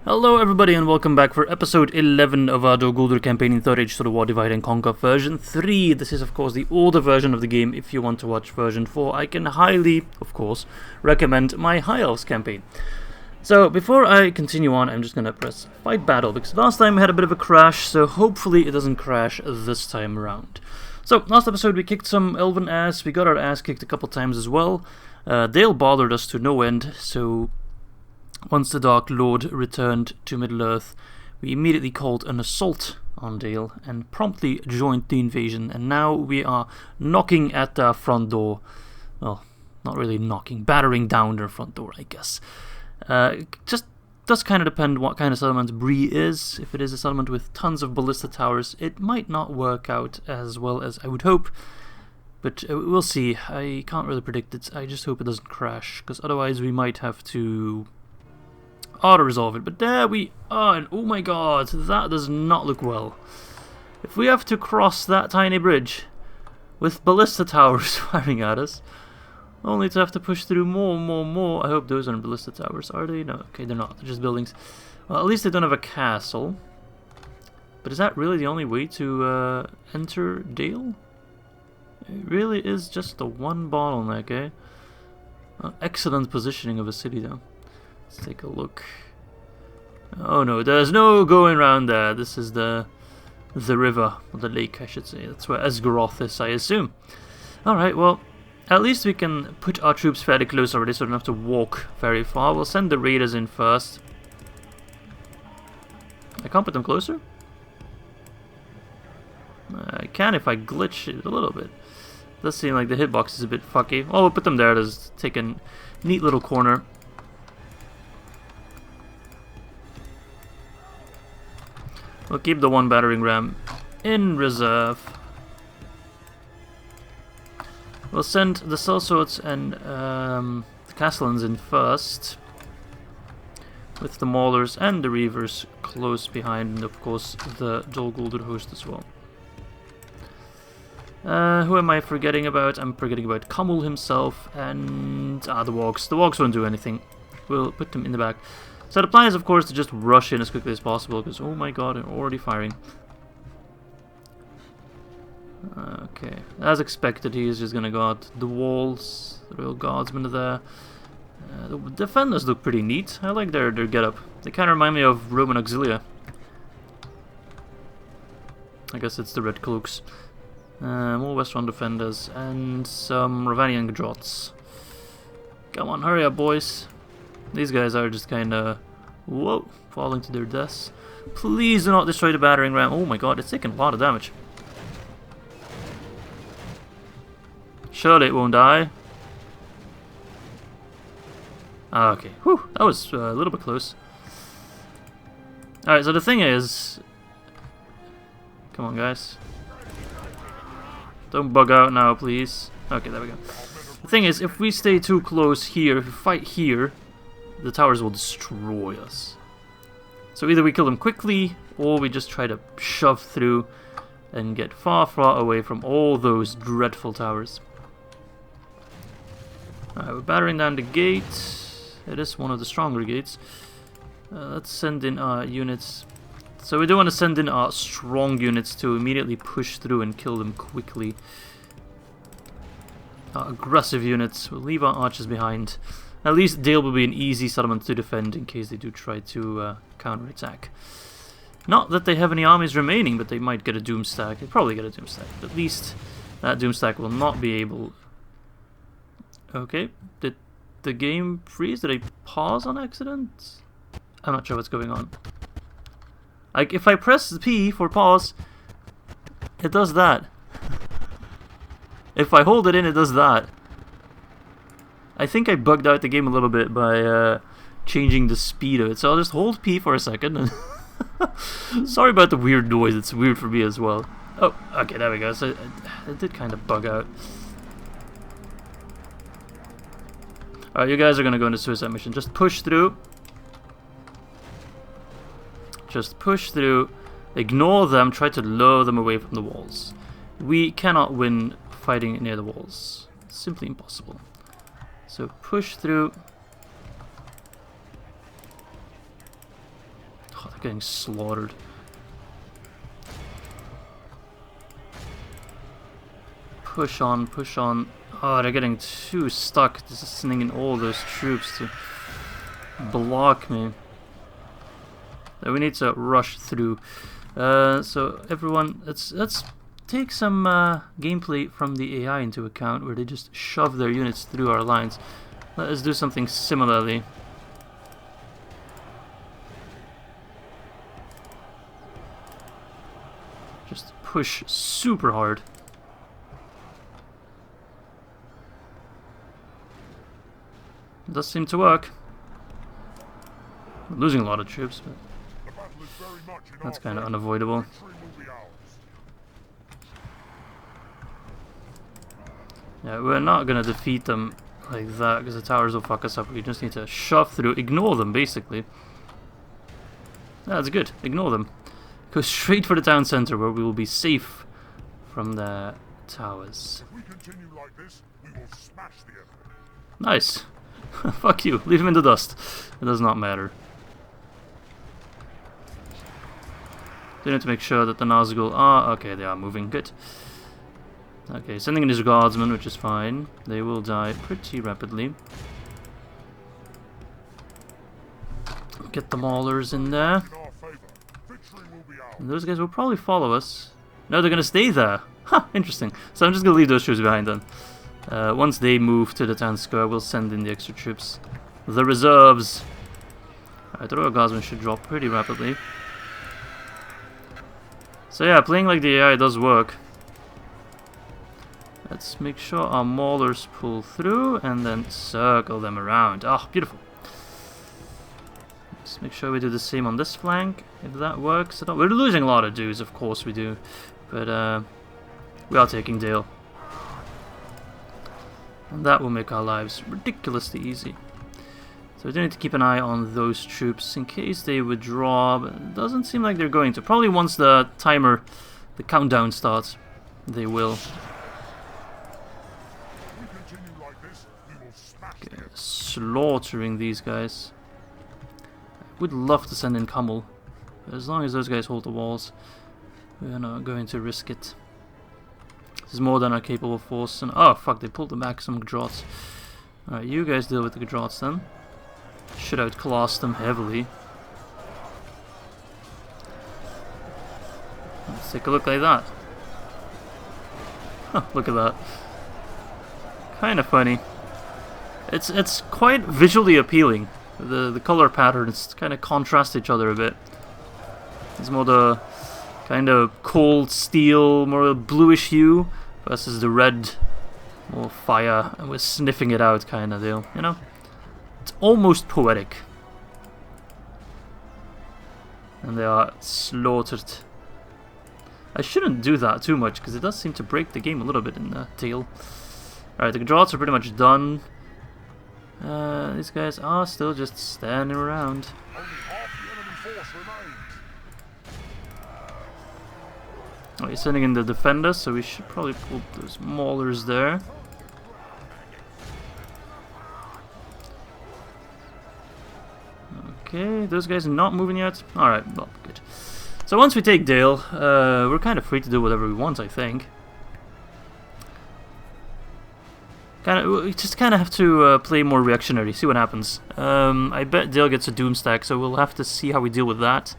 Hello everybody and welcome back for episode 11 of our Dol Guldur campaign in 3rd Age to the War Divide and Conquer version 3. This is of course the older version of the game. If you want to watch version 4, I can highly, of course, recommend my High Elves campaign. So before I continue on, I'm just gonna press Fight Battle, because last time we had a bit of a crash, so hopefully it doesn't crash this time around. So last episode we kicked some elven ass, we got our ass kicked a couple times as well. Dale bothered us to no end, so once the Dark Lord returned to Middle-earth, we immediately called an assault on Dale and promptly joined the invasion, and now we are knocking at their front door. Well, not really knocking, battering down their front door, I guess. Just does kind of depend what kind of settlement Bree is. If it is a settlement with tons of ballista towers, it might not work out as well as I would hope. But we'll see. I can't really predict it. I just hope it doesn't crash, because otherwise we might have to auto-resolve it. But there we are, and oh my god, that does not look well. If we have to cross that tiny bridge with ballista towers firing at us, only to have to push through more. I hope those aren't ballista towers, are they? No, okay, they're not. They're just buildings. Well, at least they don't have a castle. But is that really the only way to enter Dale? It really is just the one bottleneck, eh? Excellent positioning of a city, though. Let's take a look. Oh no, there's no going around there. This is the river, or the lake, I should say. That's where Esgaroth is, I assume. Alright, well, at least we can put our troops fairly close already, so we don't have to walk very far. We'll send the raiders in first. I can't put them closer? I can if I glitch it a little bit. It does seem like the hitbox is a bit fucky. Oh, we'll put them there. Let's take a neat little corner. We'll keep the one battering ram in reserve. We'll send the sellswords and the castellans in first, with the maulers and the reavers close behind, and of course the Dol Guldur host as well. Who am I forgetting about? I'm forgetting about Kamul himself and the Wargs. The Wargs won't do anything. We'll put them in the back. So the plan is, of course, to just rush in as quickly as possible, because, oh my god, they're already firing. Okay, as expected, he is just gonna guard the walls. The Royal Guardsmen are there. The defenders look pretty neat. I like their getup. They kind of remind me of Roman Auxilia. I guess it's the Red Cloaks. More Westron defenders and some Ravanian Drots. Come on, hurry up, boys. These guys are just kind of, whoa, falling to their deaths. Please do not destroy the battering ram. Oh my god, it's taking a lot of damage. Surely it won't die. Okay, whew, that was a little bit close. Alright, so the thing is, come on guys. Don't bug out now, please. Okay, there we go. The thing is, if we stay too close here, if we fight here, the towers will destroy us. So either we kill them quickly, or we just try to shove through and get far away from all those dreadful towers. Alright, we're battering down the gate. It is one of the stronger gates. Let's send in our units. So we do want to send in our strong units to immediately push through and kill them quickly. Our aggressive units, we'll leave our archers behind. At least Dale will be an easy settlement to defend in case they do try to counterattack. Not that they have any armies remaining, but they might get a doom stack. They probably get a doom stack. At least that doom stack will not be able... Okay, did the game freeze? Did I pause on accident? I'm not sure what's going on. Like, if I press P for pause, it does that. If I hold it in, it does that. I think I bugged out the game a little bit by changing the speed of it, so I'll just hold P for a second. And sorry about the weird noise, it's weird for me as well. Oh, okay, there we go. So it did kind of bug out. Alright, you guys are gonna go into suicide mission. Just push through. Just push through. Ignore them, try to lure them away from the walls. We cannot win fighting near the walls. It's simply impossible. So push through. getting slaughtered. Push on, push on. Oh, they're getting too stuck. Just sending in all those troops to block me. We need to rush through. So everyone, let's take some gameplay from the AI into account, where they just shove their units through our lines. Let us do something similarly. Just push super hard. It does seem to work. We're losing a lot of troops, but that's kind of unavoidable. Yeah, we're not gonna defeat them like that, because the towers will fuck us up. We just need to shove through, ignore them, basically. That's good, ignore them. Go straight for the town center, where we will be safe from the towers. If we continue like this, we will smash the enemy. Nice. Fuck you, leave him in the dust. It does not matter. They need to make sure that the Nazgul are... Okay, they are moving, good. Okay, sending in his guardsmen, which is fine. They will die pretty rapidly. Get the maulers in there. And those guys will probably follow us. No, they're gonna stay there. Ha, interesting. So I'm just gonna leave those troops behind then. Once they move to the town square, we'll send in the extra troops. The reserves. Alright, the royal guardsmen should drop pretty rapidly. So yeah, playing like the AI does work. Let's make sure our maulers pull through and then circle them around. Ah, beautiful. Let's make sure we do the same on this flank, if that works at all. We're losing a lot of dudes, of course we do. But we are taking Dale. And that will make our lives ridiculously easy. So we do need to keep an eye on those troops in case they withdraw, but it doesn't seem like they're going to. Probably once the timer, the countdown starts, they will. Okay, slaughtering these guys. I would love to send in Kummel, but as long as those guys hold the walls, we're not going to risk it. This is more than our capable force. And oh fuck, they pulled back some Gudrots. Alright, you guys deal with the Gudrots then. Should outclass them heavily. Let's take a look like that. Huh, look at that. Kind of funny. It's quite visually appealing. The color patterns kind of contrast each other a bit. It's more the kind of cold steel, more bluish hue versus the red, more fire, and we're sniffing it out kind of deal, you know? It's almost poetic. And they are slaughtered. I shouldn't do that too much, because it does seem to break the game a little bit in the tail. Alright, the Gudrots are pretty much done. These guys are still just standing around. Only half the enemy force remains. Oh, he's sending in the defenders, so we should probably pull those maulers there. Okay, those guys are not moving yet. Alright, well, good. So once we take Dale, we're kind of free to do whatever we want, I think. We just kind of have to play more reactionary, see what happens. I bet Dale gets a Doom stack, so we'll have to see how we deal with that.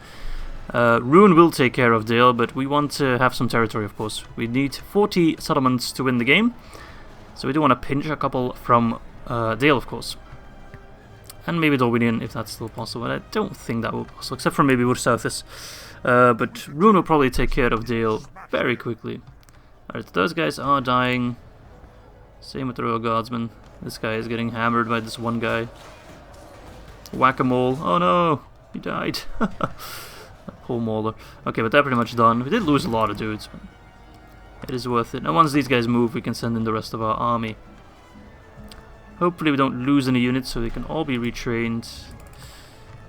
Rhûn will take care of Dale, but we want to have some territory, of course. We need 40 settlements to win the game, so we do want to pinch a couple from Dale, of course. And maybe Dorwinian, if that's still possible. I don't think that will be possible, except for maybe Wursouthis. But Rhûn will probably take care of Dale very quickly. Alright, those guys are dying. Same with the Royal Guardsmen. This guy is getting hammered by this one guy. Whack-a-mole. Oh no! He died. Poor Mauler. Okay, but they're pretty much done. We did lose a lot of dudes, but it is worth it. And once these guys move, we can send in the rest of our army. Hopefully we don't lose any units, so they can all be retrained.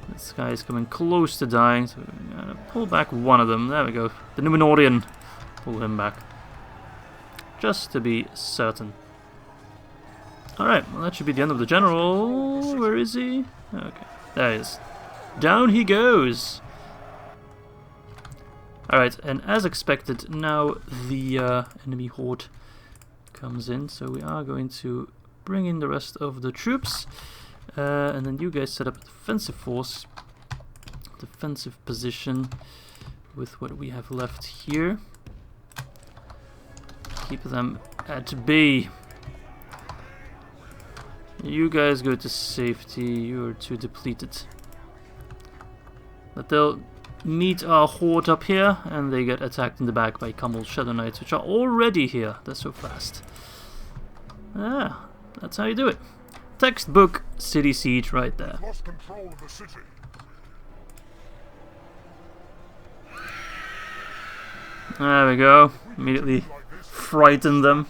This guy is coming close to dying, so we're gonna pull back one of them. There we go. The Númenórean. Pull him back. Just to be certain. Alright, well that should be the end of the general. Where is he? Okay, there he is. Down he goes. Alright, and as expected, now the enemy horde comes in, so we are going to bring in the rest of the troops, and then you guys set up a defensive force, defensive position with what we have left here. Keep them at bay. You guys go to safety, you're too depleted. But they'll meet our horde up here, and they get attacked in the back by Camel Shadow Knights, which are already here. They're so fast. Ah, that's how you do it. Textbook city siege right there. Lost control of the city. There we go. Immediately frighten them.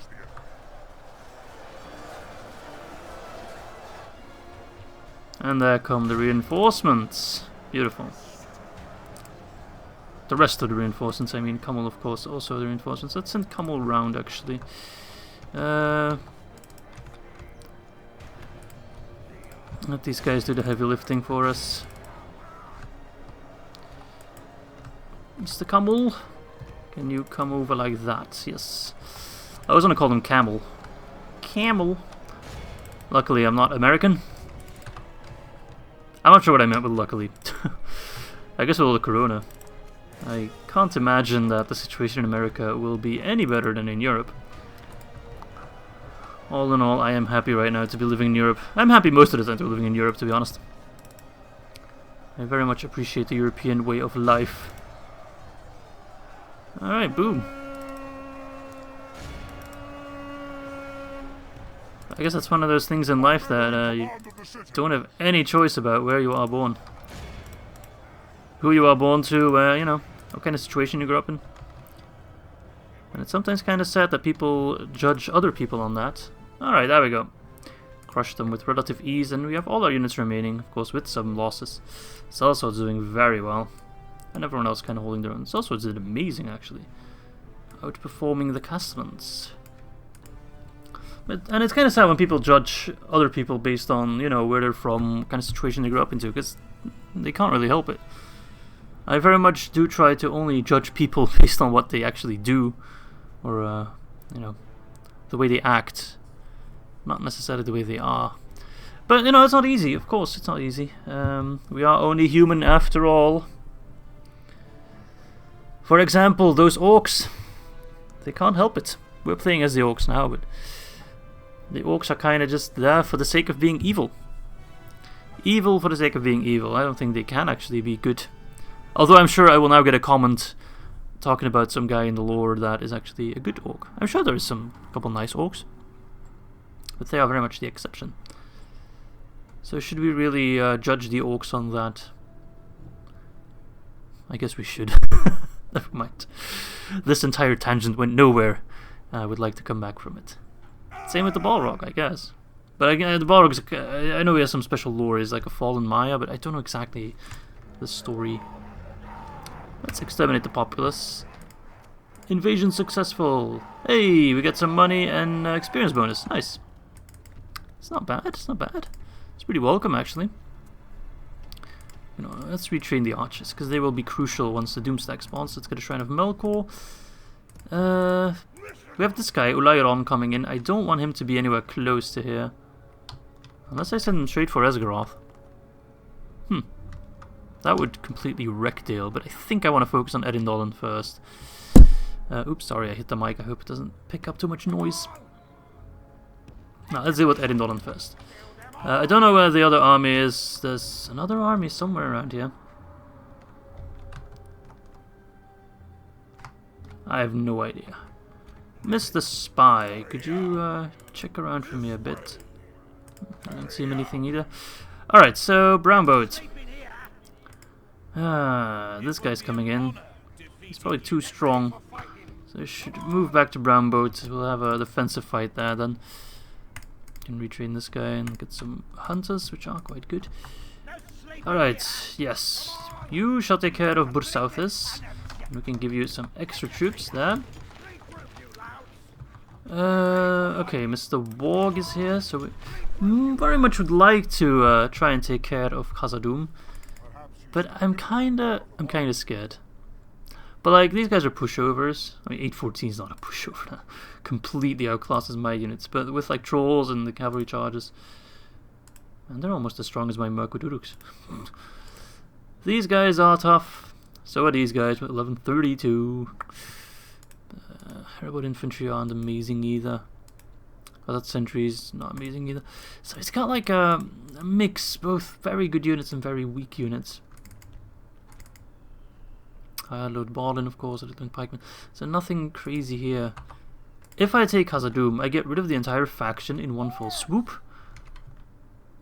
And there come the reinforcements. Beautiful. The rest of the reinforcements, I mean, Camel, of course, also the reinforcements. Let's send Camel round, actually. Let these guys do the heavy lifting for us. Mr. Camel, can you come over like that? Yes. I was gonna call him Camel. Camel. Luckily, I'm not American. I'm not sure what I meant with luckily. I guess with all the corona. I can't imagine that the situation in America will be any better than in Europe. All in all, I am happy right now to be living in Europe. I'm happy most of the time to be living in Europe, to be honest. I very much appreciate the European way of life. Alright, boom. I guess that's one of those things in life that you don't have any choice about where you are born. Who you are born to, you know, what kind of situation you grew up in. And it's sometimes kind of sad that people judge other people on that. Alright, there we go. Crush them with relative ease, and we have all our units remaining, of course, with some losses. Sellsword's doing very well. And everyone else kind of holding their own. Sellswords did amazing, actually. Outperforming the Castellans. And it's kind of sad when people judge other people based on, you know, where they're from, what kind of situation they grew up into, because they can't really help it. I very much do try to only judge people based on what they actually do, or, you know, the way they act, not necessarily the way they are. But, you know, it's not easy, of course, it's not easy. We are only human after all. For example, those orcs, they can't help it. We're playing as the orcs now, but the orcs are kind of just there for the sake of being evil. Evil for the sake of being evil. I don't think they can actually be good. Although I'm sure I will now get a comment talking about some guy in the lore that is actually a good orc. I'm sure there is a couple nice orcs, but they are very much the exception. So should we really judge the orcs on that? I guess we should. Never mind. This entire tangent went nowhere. I would like to come back from it. Same with the Balrog, I guess. But again, the Balrog's, I know he has some special lore. He's like a fallen Maya, but I don't know exactly the story. Let's exterminate the populace. Invasion successful. Hey, we get some money and experience bonus. Nice. It's not bad. It's not bad. It's pretty welcome, actually. You know, let's retrain the archers, because they will be crucial once the Doomstack spawns. Let's get a Shrine of Melkor. We have this guy, Ulayron, coming in. I don't want him to be anywhere close to here. Unless I send him straight for Esgaroth. That would completely wreck Dale, but I think I want to focus on Eddindolan first. Oops, sorry, I hit the mic. I hope it doesn't pick up too much noise. Now, let's deal with Eddindolan first. I don't know where the other army is. There's another army somewhere around here. I have no idea. Mr. Spy, could you check around for me a bit? I don't see anything either. Alright, so brown boat. This guy's coming in. He's probably too strong. So I should move back to brown boat. We'll have a defensive fight there then. Can retrain this guy and get some hunters, which are quite good. Alright, yes. You shall take care of Bursauthis. We can give you some extra troops there. Okay, Mr. Warg is here, so we very much would like to try and take care of Khazad-Dûm, but I'm kinda scared. But like, these guys are pushovers. I mean, 814 is not a pushover. That completely outclasses my units. But with like trolls and the cavalry charges, and they're almost as strong as my Mercoduruks. These guys are tough. So are these guys with 1132. Harad infantry aren't amazing either. Oh, that sentry's not amazing either. So it's got like a mix, both very good units and very weak units. Load Ballin, of course, Little Pikemen. So nothing crazy here. If I take Khazad-Dûm, I get rid of the entire faction in one fell swoop.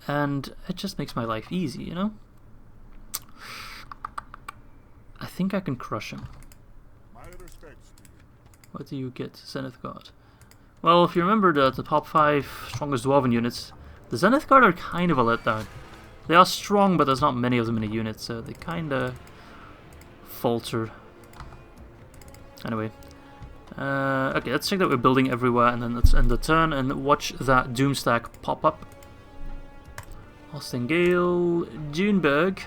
And it just makes my life easy, you know? I think I can crush him. What do you get? Zenith Guard. Well, if you remember the top 5 strongest Dwarven units, the Zenith Guard are kind of a letdown. They are strong, but there's not many of them in a unit, so they kind of falter. Anyway. Okay, let's check that we're building everywhere, and then let's end the turn and watch that Doom stack pop up. Ostengale, Duneberg.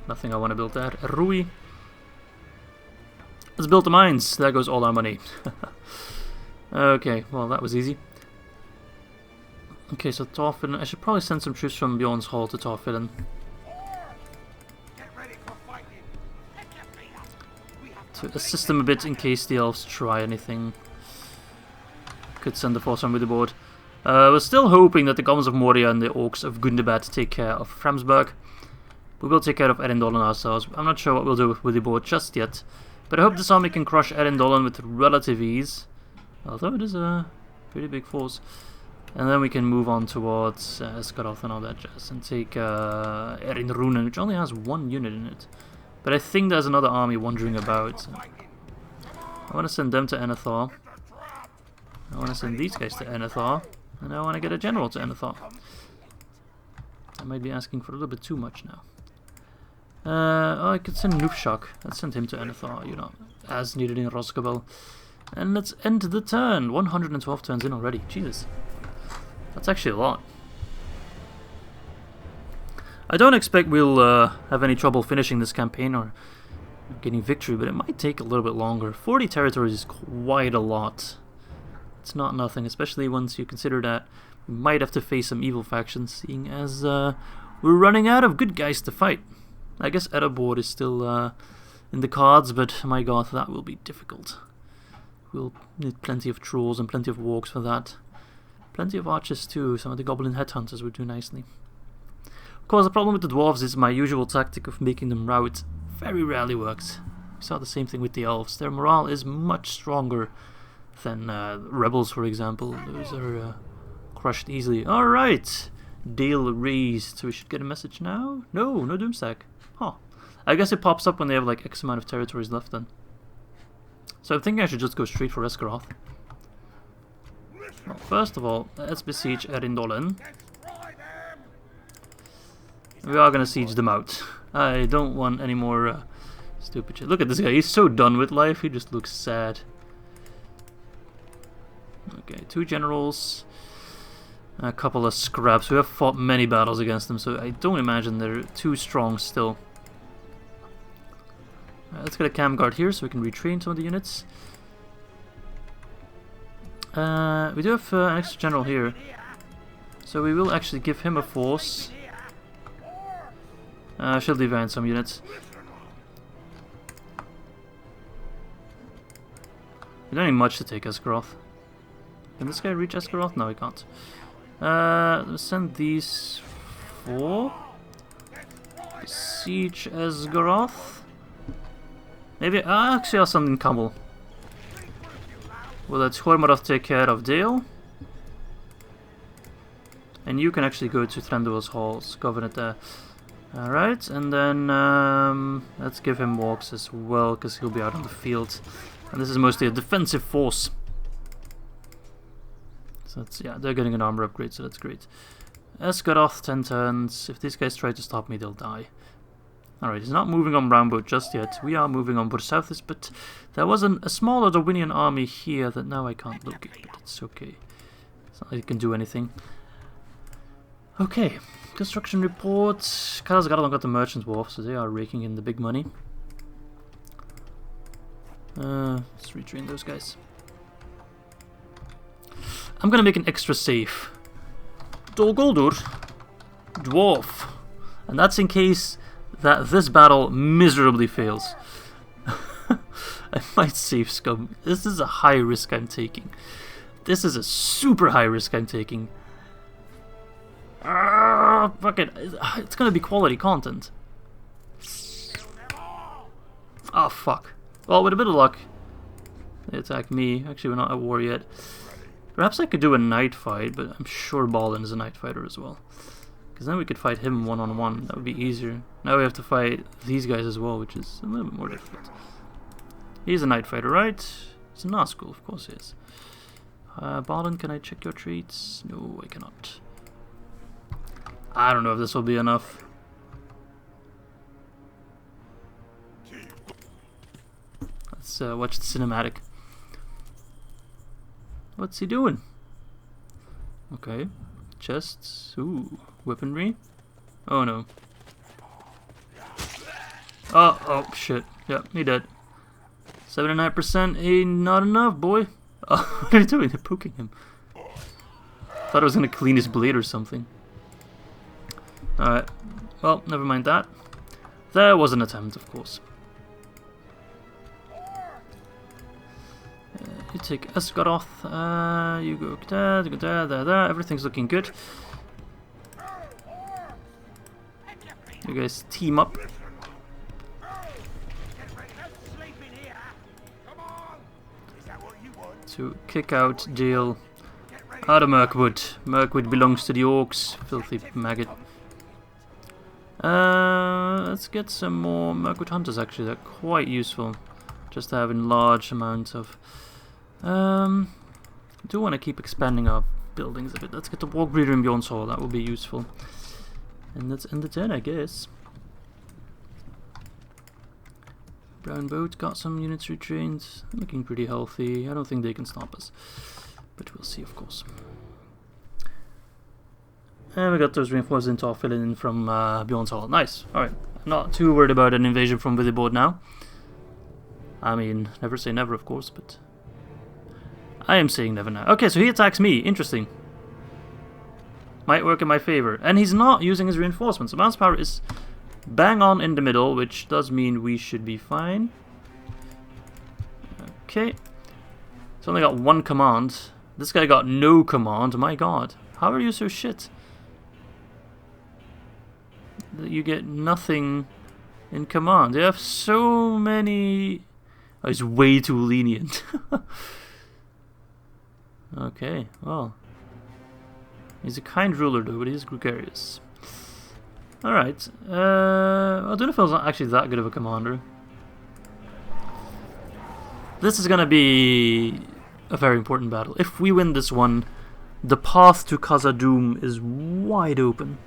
Nothing I want to build there. Rui. Let's build the mines. There goes all our money. Okay, well that was easy. Okay, so Thorfinn. I should probably send some troops from Bjorn's Hall to Thorfinn. To assist them a bit in case the elves try anything. Could send the force on with the board. We're still hoping that the Goblins of Moria and the Orcs of Gundabad take care of Framsburg. We will take care of Erendolan ourselves. I'm not sure what we'll do with the board just yet. But I hope this army can crush Erendolan with relative ease. Although it is a pretty big force. And then we can move on towards Esgaroth and all that jazz. And take Rhûn, which only has 1 unit in it. But I think there's another army wandering about. So I want to send them to Enethor. I want to send these guys to Enethor. And I want to get a general to Enethor. I might be asking for a little bit too much now. Oh, I could send Nupshak. Let's send him to Enethor, you know, as needed in Rosgobel. And let's end the turn. 112 turns in already. Jesus. That's actually a lot. I don't expect we'll have any trouble finishing this campaign or getting victory, but it might take a little bit longer. 40 territories is quite a lot. It's not nothing, especially once you consider that we might have to face some evil factions, seeing as we're running out of good guys to fight. I guess Eriador is still in the cards, but my god, that will be difficult. We'll need plenty of trolls and plenty of wargs for that. Plenty of archers too. Some of the goblin headhunters would do nicely. Of course, the problem with the dwarves is my usual tactic of making them rout very rarely works. We saw the same thing with the elves. Their morale is much stronger than rebels, for example. Those are crushed easily. Alright! Dale raised. So we should get a message now? No, no Doomstack. Huh. I guess it pops up when they have like X amount of territories left then. So I'm thinking I should just go straight for Esgaroth. Well, first of all, let's besiege Erendolan. We are gonna siege them out. I don't want any more stupid shit. Look at this guy, he's so done with life, he just looks sad. Okay, 2 generals. A couple of scraps. We have fought many battles against them, so I don't imagine they're too strong still. Let's get a cam guard here so we can retrain some of the units. We do have an extra general here, so we will actually give him a force. She'll divine some units. We don't need much to take Esgaroth. Can this guy reach Esgaroth? No, he can't. Let's send these 4. Siege Esgaroth. Maybe actually I'll send in Kamel. We'll let Hormarath take care of Dale. And you can actually go to Thranduil's Halls, Covenant there. Alright, and then let's give him walks as well, because he'll be out on the field. And this is mostly a defensive force. So that's, yeah, they're getting an armor upgrade, so that's great. Esgaroth, 10 turns. If these guys try to stop me, they'll die. Alright, he's not moving on Brownboat just yet. We are moving on Borsouthis, but there was a smaller Darwinian army here that now I can't locate, but it's okay. It's not like it can do anything. Okay, construction report. Khazad-Dûm got the Merchant Wharf, so they are raking in the big money. Let's retrain those guys. I'm gonna make an extra save. Dol Guldur, dwarf, and that's in case that this battle miserably fails. I might save scum. This is a high risk I'm taking. This is a super high risk I'm taking. Fuck it. It's gonna be quality content. Oh fuck. Well, with a bit of luck, they attack me. Actually, we're not at war yet. Perhaps I could do a night fight, but I'm sure Balin is a night fighter as well. Because then we could fight him one-on-one. That would be easier. Now we have to fight these guys as well, which is a little bit more difficult. He's a night fighter, right? He's a Nazgul, of course he is. Balin, can I check your traits? No, I cannot. I don't know if this will be enough. Let's watch the cinematic. What's he doing? Okay. Chests. Ooh. Weaponry. Oh no. Oh shit. Yeah, he dead. 79% ain't not enough, boy. Oh, what are you doing? They're poking him. Thought I was gonna clean his blade or something. Alright. Well, never mind that. There was an attempt, of course. You take Esgaroth. You go there, you go there, there. Everything's looking good. You guys team up. To kick out Dale out of Mirkwood. Mirkwood belongs to the Orcs, filthy maggot. Let's get some more Mirkwood hunters. Actually, they're quite useful. Just having large amounts of. I do want to keep expanding our buildings a bit. Let's get the Warg Breeder in Bjorn's Hall. That will be useful. And that's end the turn, I guess. Brown Boat got some units retrained. Looking pretty healthy. I don't think they can stop us. But we'll see, of course. And we got those reinforcements all filling in from Bjorn's Hall. Nice. Alright. Not too worried about an invasion from Witherboard now. I mean, never say never, of course, but I am saying never now. Okay, so he attacks me. Interesting. Might work in my favor. And he's not using his reinforcements. So Mouse Power is bang on in the middle, which does mean we should be fine. Okay. It's only got one command. This guy got no command. My god. How are you so shit? That you get nothing in command. You have so many. Oh, he's way too lenient. Okay, well. He's a kind ruler though, but he's gregarious. Alright. Ar-Adunaim's not actually that good of a commander. This is gonna be a very important battle. If we win this one, the path to Khazad-Dûm is wide open.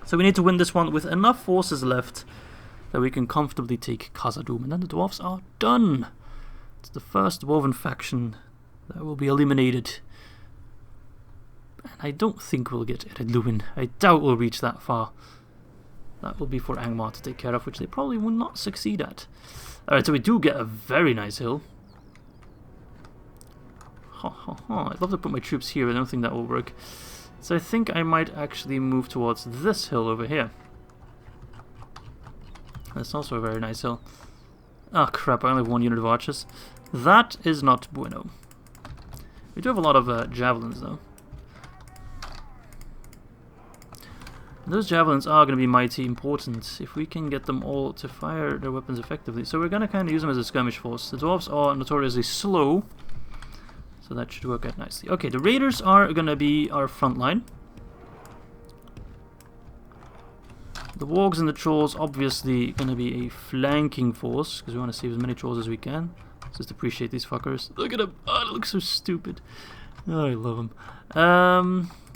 So we need to win this one with enough forces left that we can comfortably take Khazad-Dûm. And then the dwarves are done. It's the first dwarven faction that will be eliminated. And I don't think we'll get Rhûn. I doubt we'll reach that far. That will be for Angmar to take care of, which they probably will not succeed at. Alright, so we do get a very nice hill. I'd love to put my troops here, but I don't think that will work. So I think I might actually move towards this hill over here. That's also a very nice hill. Oh crap, I only have one unit of archers. That is not bueno. We do have a lot of javelins though. And those javelins are going to be mighty important if we can get them all to fire their weapons effectively. So we're going to kind of use them as a skirmish force. The dwarves are notoriously slow, so that should work out nicely. Okay, the raiders are going to be our front line. The wargs and the trolls obviously going to be a flanking force, because we want to save as many trolls as we can. Just appreciate these fuckers. Look at them. Oh, they look so stupid. Oh, I love them.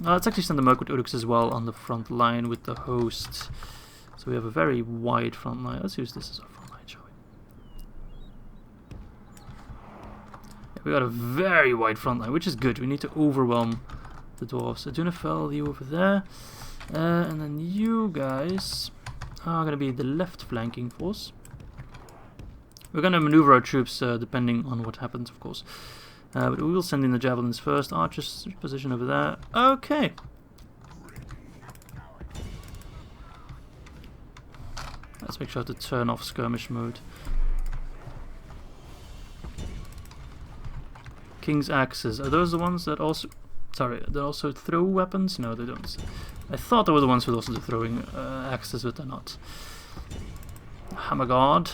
Let's actually send the Mirkwood Uruks as well on the front line with the host. So we have a very wide front line. Let's use this as our front line, shall we? Yeah, we got a very wide front line, which is good. We need to overwhelm the dwarves. Ar-Adunaim, you over there. And then you guys are going to be the left flanking force. We're gonna maneuver our troops depending on what happens, of course. But we will send in the javelins first. Archers position over there. Okay. Let's make sure to turn off skirmish mode. King's axes. Are those the ones that also... Sorry, they also throw weapons? No, they don't. I thought they were the ones who were also throwing axes, but they're not. Hammer Guard.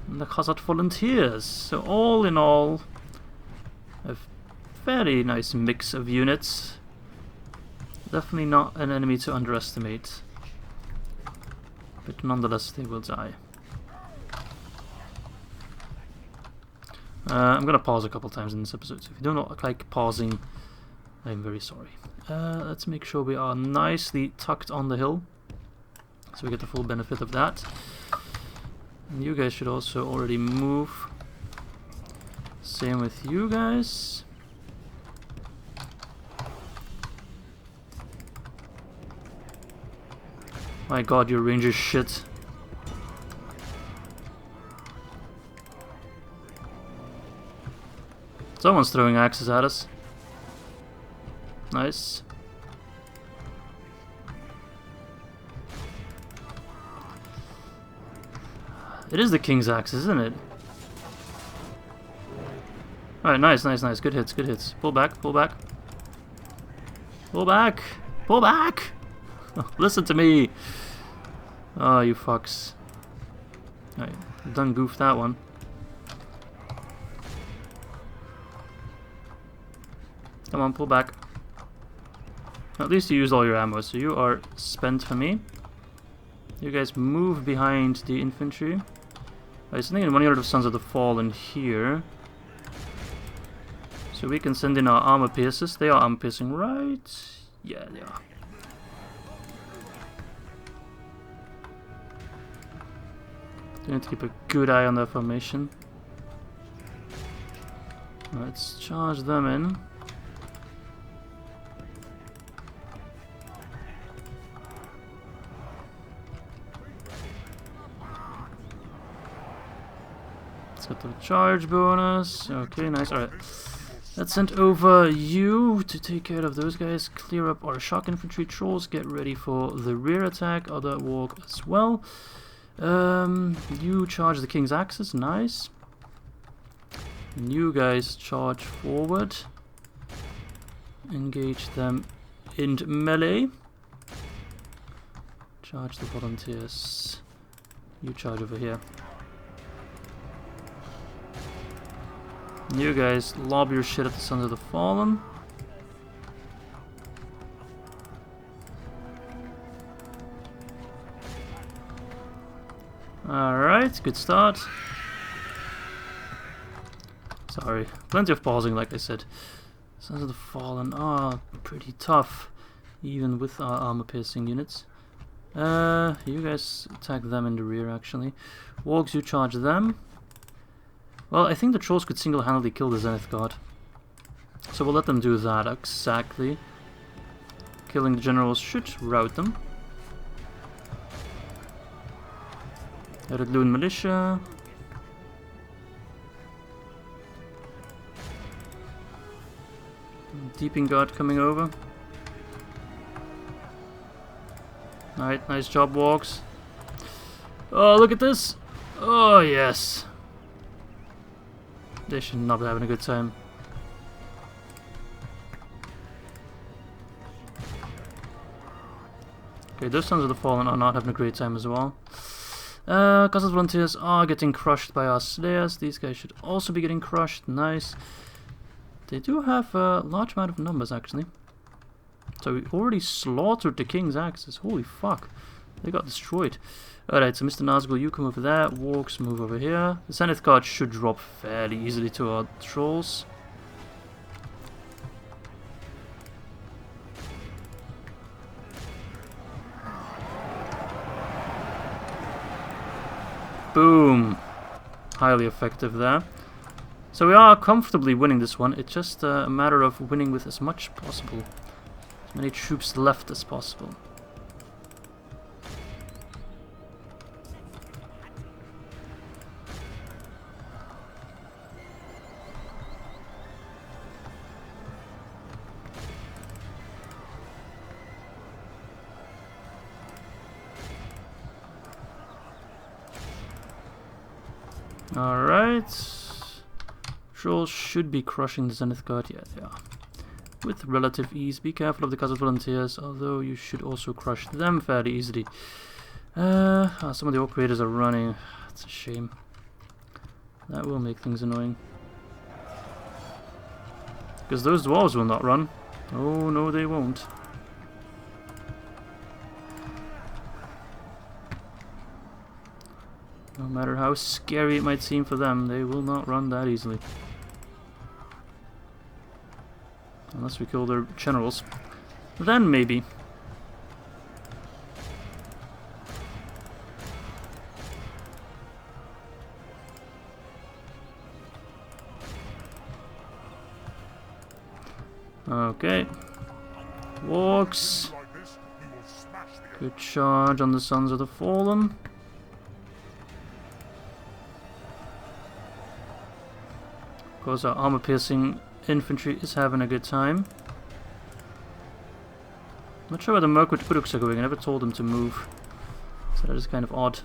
And the Khazad Volunteers. So all in all, a very nice mix of units. Definitely not an enemy to underestimate. But nonetheless, they will die. I'm gonna pause a couple times in this episode, so if you don't like pausing, I'm very sorry. Let's make sure we are nicely tucked on the hill, so we get the full benefit of that. And you guys should also already move. Same with you guys. My god, your range is shit. Someone's throwing axes at us. Nice. It is the king's axe, isn't it? Alright, nice, nice, nice. Good hits, good hits. Pull back, pull back. Pull back! Pull back! Listen to me! Oh, you fucks. Alright, done goofed that one. Come on, pull back. At least you used all your ammo, so you are spent for me. You guys move behind the infantry. I was thinking 1 unit of Sons of the Fallen here. So we can send in our armor piercers. They are armor piercing, right? Yeah, they are. We need to keep a good eye on their formation. Let's charge them in. Let's get the charge bonus. Okay, nice. Alright. Let's send over you to take care of those guys. Clear up our shock infantry trolls. Get ready for the rear attack. Other walk as well. You charge the king's axes. Nice. And you guys charge forward. Engage them in melee. Charge the volunteers. You charge over here. You guys lob your shit at the Sons of the Fallen. Alright, good start. Sorry, plenty of pausing like I said. Sons of the Fallen are pretty tough, even with our armor piercing units. You guys attack them in the rear actually. Wargs, you charge them. Well, I think the trolls could single-handedly kill the Zenith Guard. So we'll let them do that, exactly. Killing the generals should rout them. Rhûn militia. Deeping Guard coming over. Alright, nice job, Wargs. Oh, look at this! Oh, yes! They should not be having a good time. Okay, those Sons of the Fallen are not having a great time as well. Khazad Volunteers are getting crushed by our Slayers. These guys should also be getting crushed. Nice. They do have a large amount of numbers, actually. So we already slaughtered the King's axes. Holy fuck. They got destroyed. Alright, so Mr. Nazgul, you come over there. Wargs, move over here. The Zenith Guard should drop fairly easily to our trolls. Boom. Highly effective there. So we are comfortably winning this one. It's just a matter of winning with as much possible. As many troops left as possible. Alright. Trolls should be crushing the Zenith Guard. Yeah, they are. With relative ease. Be careful of the Khazad volunteers, although you should also crush them fairly easily. Some of the Orc raiders are running. It's a shame. That will make things annoying. Because those dwarves will not run. Oh no, they won't. No matter how scary it might seem for them, they will not run that easily. Unless we kill their generals. Then maybe. Okay. Wargs. Good charge on the Sons of the Fallen. Of course, our armor-piercing infantry is having a good time. Not sure where the Mirkwood Uruks are going. I never told them to move. So that is kind of odd.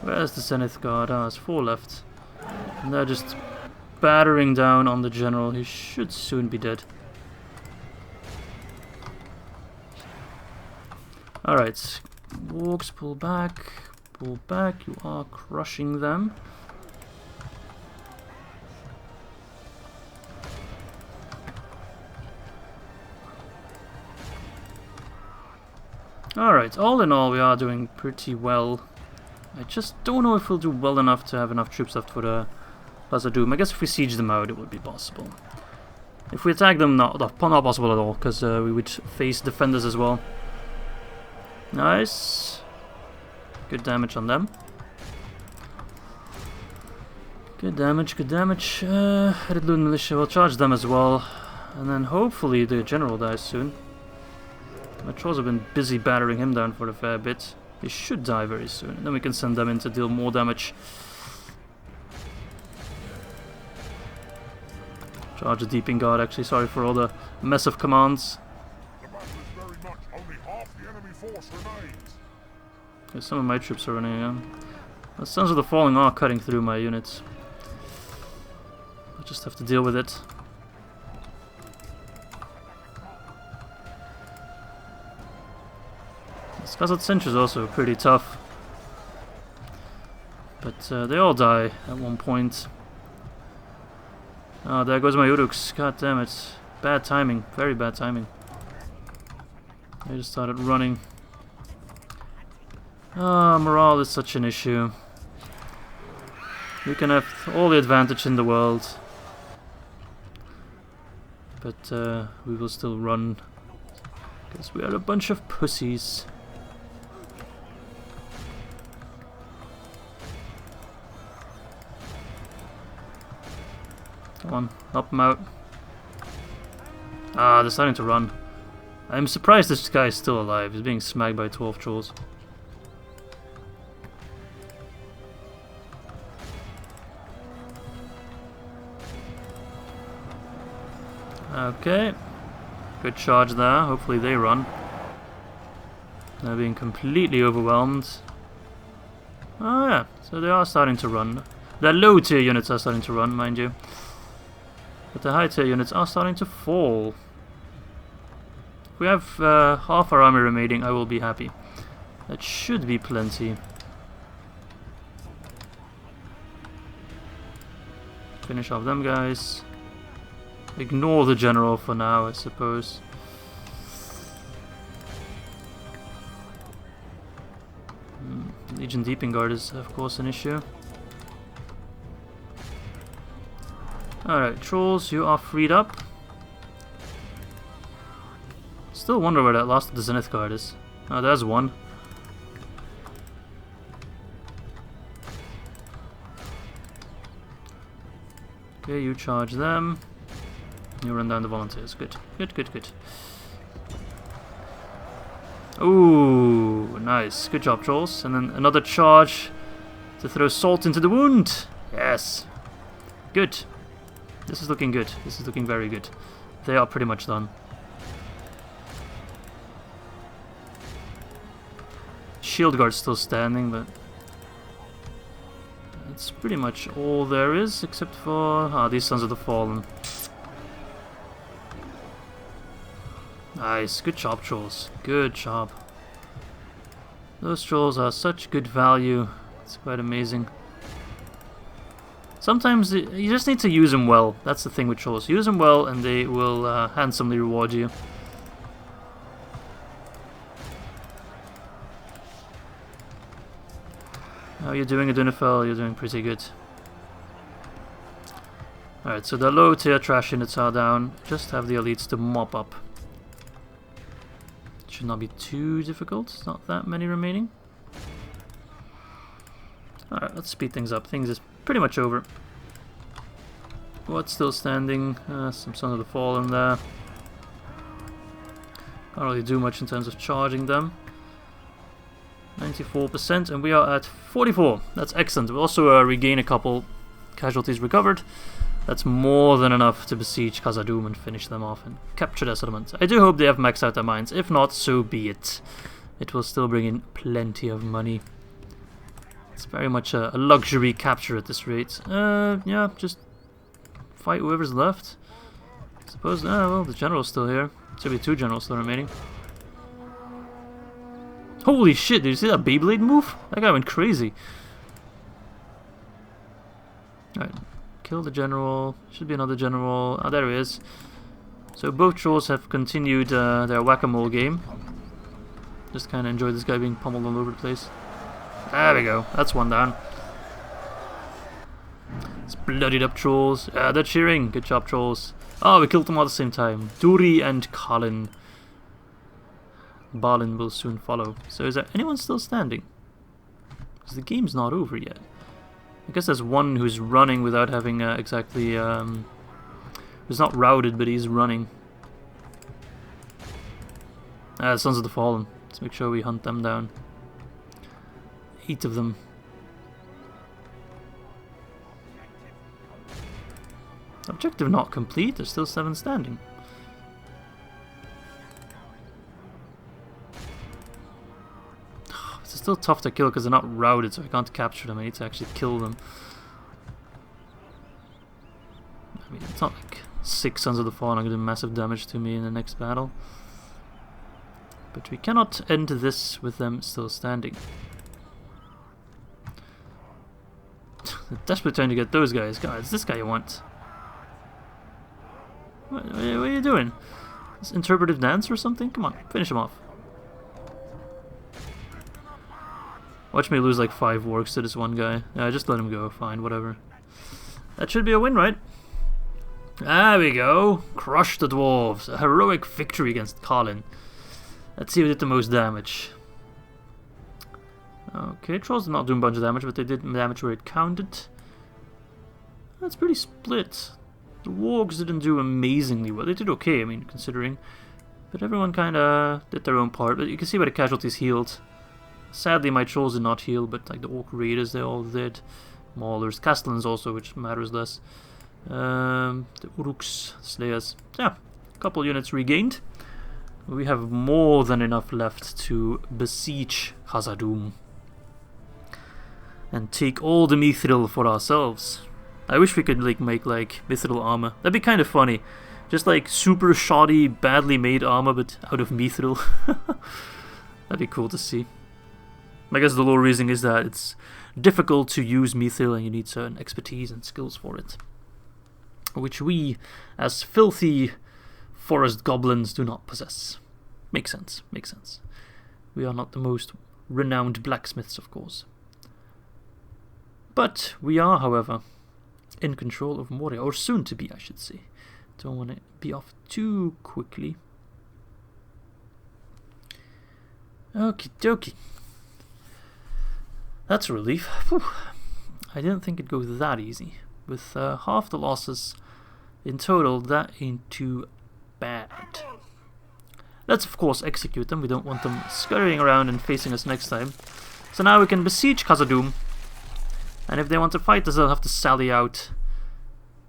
Where's the Zenith Guard? Ah, there's 4 left. And they're just battering down on the general. He should soon be dead. Alright. Wargs, pull back. Pull back. You are crushing them. Alright, all in all we are doing pretty well. I just don't know if we'll do well enough to have enough troops left for the Khazad-Dûm. I guess if we siege them out, it would be possible. If we attack them, not possible at all, because we would face defenders as well. Nice. Good damage on them. Good damage, good damage. Rhûn militia will charge them as well. And then hopefully the general dies soon. My trolls have been busy battering him down for a fair bit. He should die very soon, and then we can send them in to deal more damage. Charge the Deeping Guard, actually. Sorry for all the mess of commands. The battle is very much only half the enemy force remains. Yeah, some of my troops are running, yeah. The Sons of the Falling are cutting through my units. I just have to deal with it. This Khazad Cinch is also pretty tough. But they all die at one point. Oh, there goes my Uruks. God damn it. Bad timing. Very bad timing. They just started running. Ah, morale is such an issue. We can have all the advantage in the world. But we will still run. Because we are a bunch of pussies. Come on, help them out. Ah, they're starting to run. I'm surprised this guy is still alive. He's being smacked by 12 trolls. Okay. Good charge there. Hopefully they run. They're being completely overwhelmed. Oh yeah, so they are starting to run. Their low tier units are starting to run, mind you. But the high tier units are starting to fall. If we have half our army remaining, I will be happy. That should be plenty. Finish off them guys. Ignore the general for now, I suppose. Legion Deeping Guard is of course an issue. Alright, trolls, you are freed up. Still wonder where that last of the Zenith Guard is. Oh, there's one. Okay, you charge them. You run down the volunteers. Good, good, good, good. Ooh, nice. Good job, trolls. And then another charge to throw salt into the wound. Yes. Good. This is looking good. This is looking very good. They are pretty much done. shield guard's still standing, but that's pretty much all there is, except for these Sons of the Fallen. Nice, good job, trolls. Good job. Those trolls are such good value. It's quite amazing. Sometimes you just need to use them well. That's the thing with trolls. Use them well, and they will handsomely reward you. How are you doing, Adunifel? You're doing pretty good. Alright, so the low tier trash units are down. Just have the elites to mop up. Should not be too difficult. It's not that many remaining. Alright, let's speed things up. Things is pretty much over. What's still standing? Some Son of the Fallen there. Can't really do much in terms of charging them. 94%, and we are at 44. That's excellent. We'll also regain a couple casualties recovered. That's more than enough to besiege Khazad-Dûm and finish them off and capture their settlement. I do hope they have maxed out their mines. If not, so be it. It will still bring in plenty of money. It's very much a luxury capture at this rate. Yeah, just fight whoever's left. I suppose, well, the general's still here. Should be 2 generals still remaining. Holy shit, did you see that Beyblade move? That guy went crazy. Alright, kill the general. Should be another general. Ah, there he is. So both trolls have continued their whack-a-mole game. Just kind of enjoy this guy being pummeled all over the place. There we go, that's one down. It's bloodied up trolls. They're cheering. Good job, trolls. Oh, we killed them all at the same time. Duri and Colin. Balin will soon follow. So is there anyone still standing? Because the game's not over yet. I guess there's one who's running without having exactly... who's not routed, but he's running. Sons of the Fallen. Let's make sure we hunt them down. 8 of them. Objective not complete. There's still 7 standing. It's still tough to kill because they're not routed, so I can't capture them. I need to actually kill them. I mean, it's not like 6 Sons of the Fallen are going to do massive damage to me in the next battle. But we cannot end this with them still standing. Desperate trying to get those guys. God, it's this guy you want. What are you doing? This interpretive dance or something? Come on, finish him off. Watch me lose like 5 wargs to this one guy. Yeah, just let him go. Fine, whatever. That should be a win, right? There we go. Crush the dwarves. A heroic victory against Colin. Let's see who did the most damage. Okay, trolls did not do a bunch of damage, but they did damage where it counted. That's pretty split. The wargs didn't do amazingly well. They did okay, I mean, considering. But everyone kind of did their own part. But you can see by the casualties healed. Sadly, my trolls did not heal, but like the orc raiders, they all did. Maulers, castellans also, which matters less. The Uruks, slayers. Yeah, a couple units regained. We have more than enough left to besiege Khazad-Dûm and take all the mithril for ourselves. I wish we could like make like mithril armor. That'd be kind of funny. Just like super shoddy, badly made armor, but out of mithril. That'd be cool to see. I guess the low reason is that it's difficult to use mithril and you need certain expertise and skills for it, which we, as filthy forest goblins, do not possess. Makes sense, makes sense. We are not the most renowned blacksmiths, of course. But we are, however, in control of Moria, or soon to be, I should say. Don't want to be off too quickly. Okie dokie. That's a relief. Whew. I didn't think it'd go that easy. With half the losses in total, that ain't too bad. Let's of course execute them. We don't want them scurrying around and facing us next time. So now we can besiege Khazad-Dûm. And if they want to fight us, they'll have to sally out.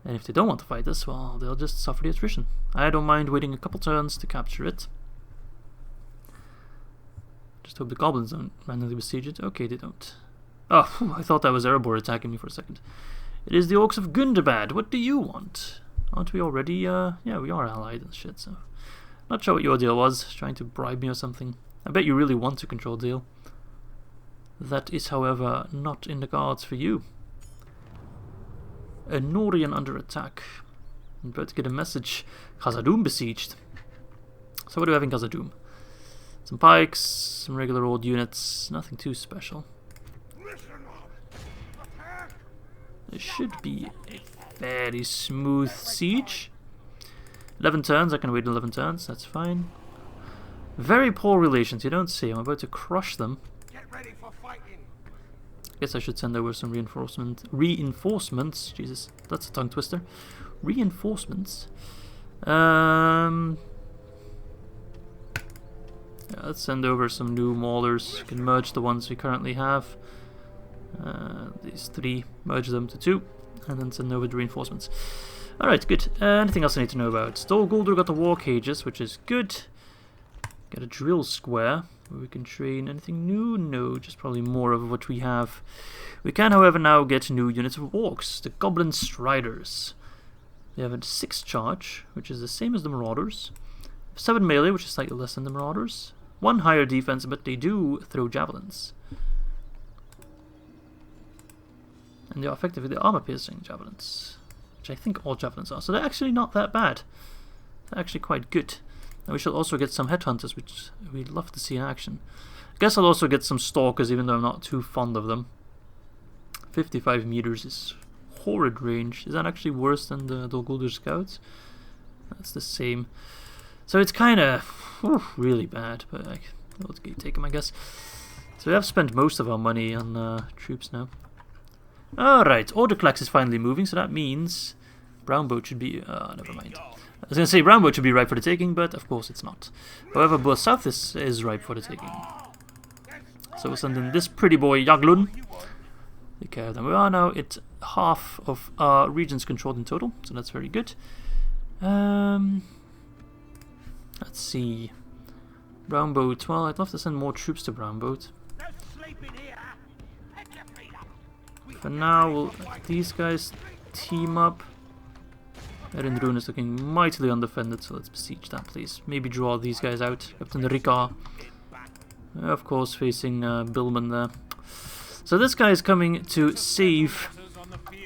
And if they don't want to fight us, well, they'll just suffer the attrition. I don't mind waiting a couple turns to capture it. Just hope the goblins don't randomly besiege it. Okay, they don't. Oh, phew, I thought that was Erebor attacking me for a second. It is the Orcs of Gundabad. What do you want? Aren't we already, yeah, we are allied and shit, so... Not sure what your deal was, trying to bribe me or something. I bet you really want to control Dale. That is, however, not in the cards for you. A Norian under attack. I'm about to get a message. Khazad-Dûm besieged. So what do we have in Khazad-Dûm? Some pikes, some regular old units, nothing too special. It should be a fairly smooth siege. 11 turns, I can wait 11 turns, that's fine. Very poor relations, you don't see. I'm about to crush them. Get ready for fighting. Guess I should send over some reinforcements. Jesus, that's a tongue twister. Reinforcements. Yeah, let's send over some new maulers. We can merge the ones we currently have. These 3, merge them to 2, and then send over the reinforcements. Alright, good. Anything else I need to know about? Dol Guldur got the war cages, which is good. Got a drill square, where we can train anything new? No, just probably more of what we have. We can, however, now get new units of Wargs, the Goblin Striders. They have a 6 charge, which is the same as the Marauders. 7 melee, which is slightly less than the Marauders. 1 higher defense, but they do throw javelins. And they are effectively the armor-piercing javelins, which I think all javelins are. So they're actually not that bad. They're actually quite good. And we shall also get some headhunters, which we'd love to see in action. I guess I'll also get some stalkers, even though I'm not too fond of them. 55 meters is horrid range. Is that actually worse than the Dol Guldur scouts? That's the same. So it's kind of really bad, but we'll take them, I guess. So we have spent most of our money on troops now. Alright, Orderclax is finally moving, so that means Brownboat should be... never mind. I was going to say Brownboat should be ripe for the taking, but of course it's not. However, Boa South is ripe for the taking. So we'll send in this pretty boy, Yaglun. Take care of them. We are now at half of our regions controlled in total, so that's very good. Let's see. Brownboat, well, I'd love to send more troops to Brownboat. For now, we'll let these guys team up. Rhûn is looking mightily undefended, so let's besiege that place. Maybe draw these guys out. Captain Rika, of course, facing Bilman there. So this guy is coming to save,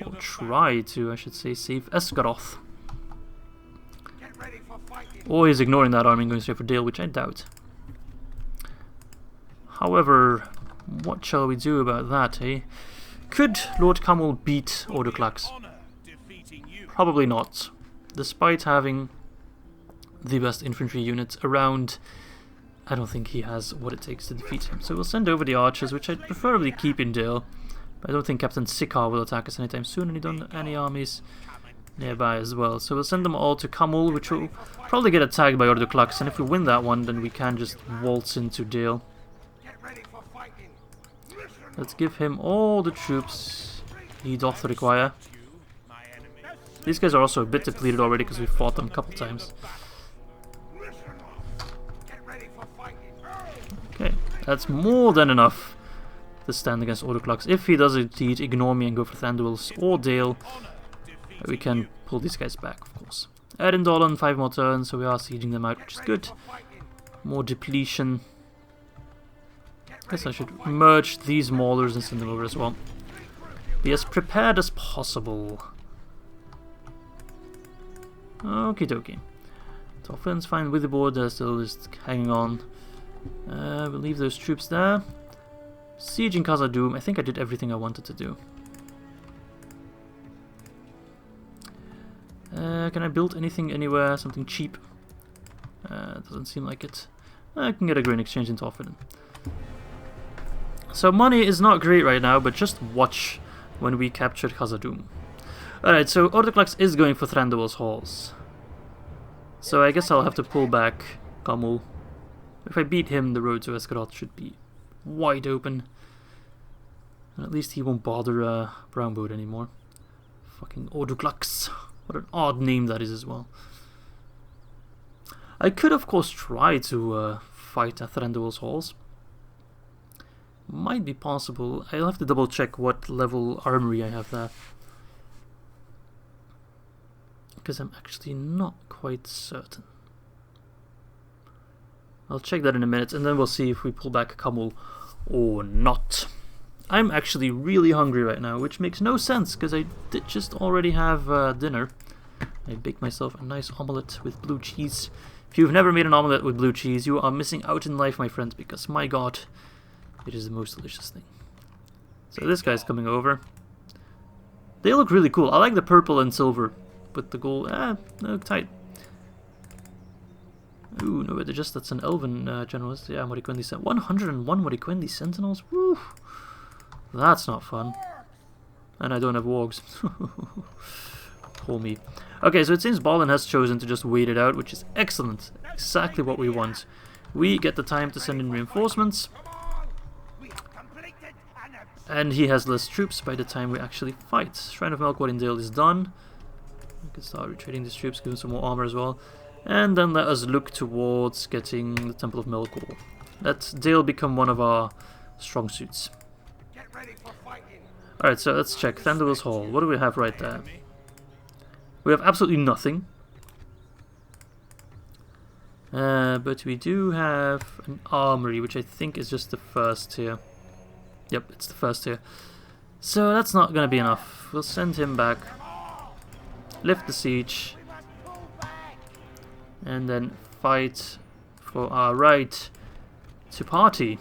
or try to, I should say, save Esgaroth. Or he's ignoring that army and going straight for Dale, which I doubt. However, what shall we do about that, eh? Could Lord Camel beat Orderclax? Probably not. Despite having the best infantry units around, I don't think he has what it takes to defeat him. So we'll send over the archers, which I'd preferably keep in Dale. But I don't think Captain Sikar will attack us anytime soon, and he don't have any armies nearby as well. So we'll send them all to Camel, which will probably get attacked by Orderclax, and if we win that one, then we can just waltz into Dale. Let's give him all the troops he doth require. These guys are also a bit depleted already because we fought them a couple times. Okay, that's more than enough to stand against Orderclax. If he does indeed ignore me and go for Thanduils or Dale, we can pull these guys back, of course. Erindol on 5 more turns, so we are sieging them out, which is good. More depletion. Guess I should merge these maulers and send them over as well. Be as prepared as possible. Okie dokie. Toffin's fine with the board, they're still just hanging on. We'll leave those troops there. Sieging Khazad-Dûm, I think I did everything I wanted to do. Can I build anything anywhere? Something cheap? Doesn't seem like it. I can get a grain exchange in Toffin. So money is not great right now, but just watch when we capture Khazad-Dûm. Alright, so Orderclax is going for Thranduil's halls. So I guess I'll have to pull back Camel. If I beat him, the road to Esgaroth should be wide open. And at least he won't bother Brownboat anymore. Fucking Orderclax. What an odd name that is as well. I could of course try to fight at Thranduil's halls. Might be possible. I'll have to double check what level armory I have there. Because I'm actually not quite certain. I'll check that in a minute and then we'll see if we pull back Camel or not. I'm actually really hungry right now, which makes no sense because I did just already have dinner. I baked myself a nice omelette with blue cheese. If you've never made an omelette with blue cheese, you are missing out in life, my friends, because my god, it is the most delicious thing. So this guy's coming over. They look really cool. I like the purple and silver, but the gold, they look tight. Ooh, no, they're just, that's an elven generalist. Yeah, Moriquendi Sentinels. 101 Moriquendi Sentinels? Woo! That's not fun. And I don't have wargs. Poor me. Okay, so it seems Balin has chosen to just wait it out, which is excellent. Exactly what we want. We get the time to send in reinforcements. And he has less troops by the time we actually fight. Shrine of Melkor Dale is done. We can start retreating these troops, give them some more armor as well. And then let us look towards getting the Temple of Melkor. Let Dale become one of our strong suits. Alright, so let's check. Thunderwill's Hall. What do we have right there? We have absolutely nothing. But we do have an armory, which I think is just the first tier. Yep, it's the first tier. So that's not going to be enough. We'll send him back. Lift the siege. And then fight for our right to party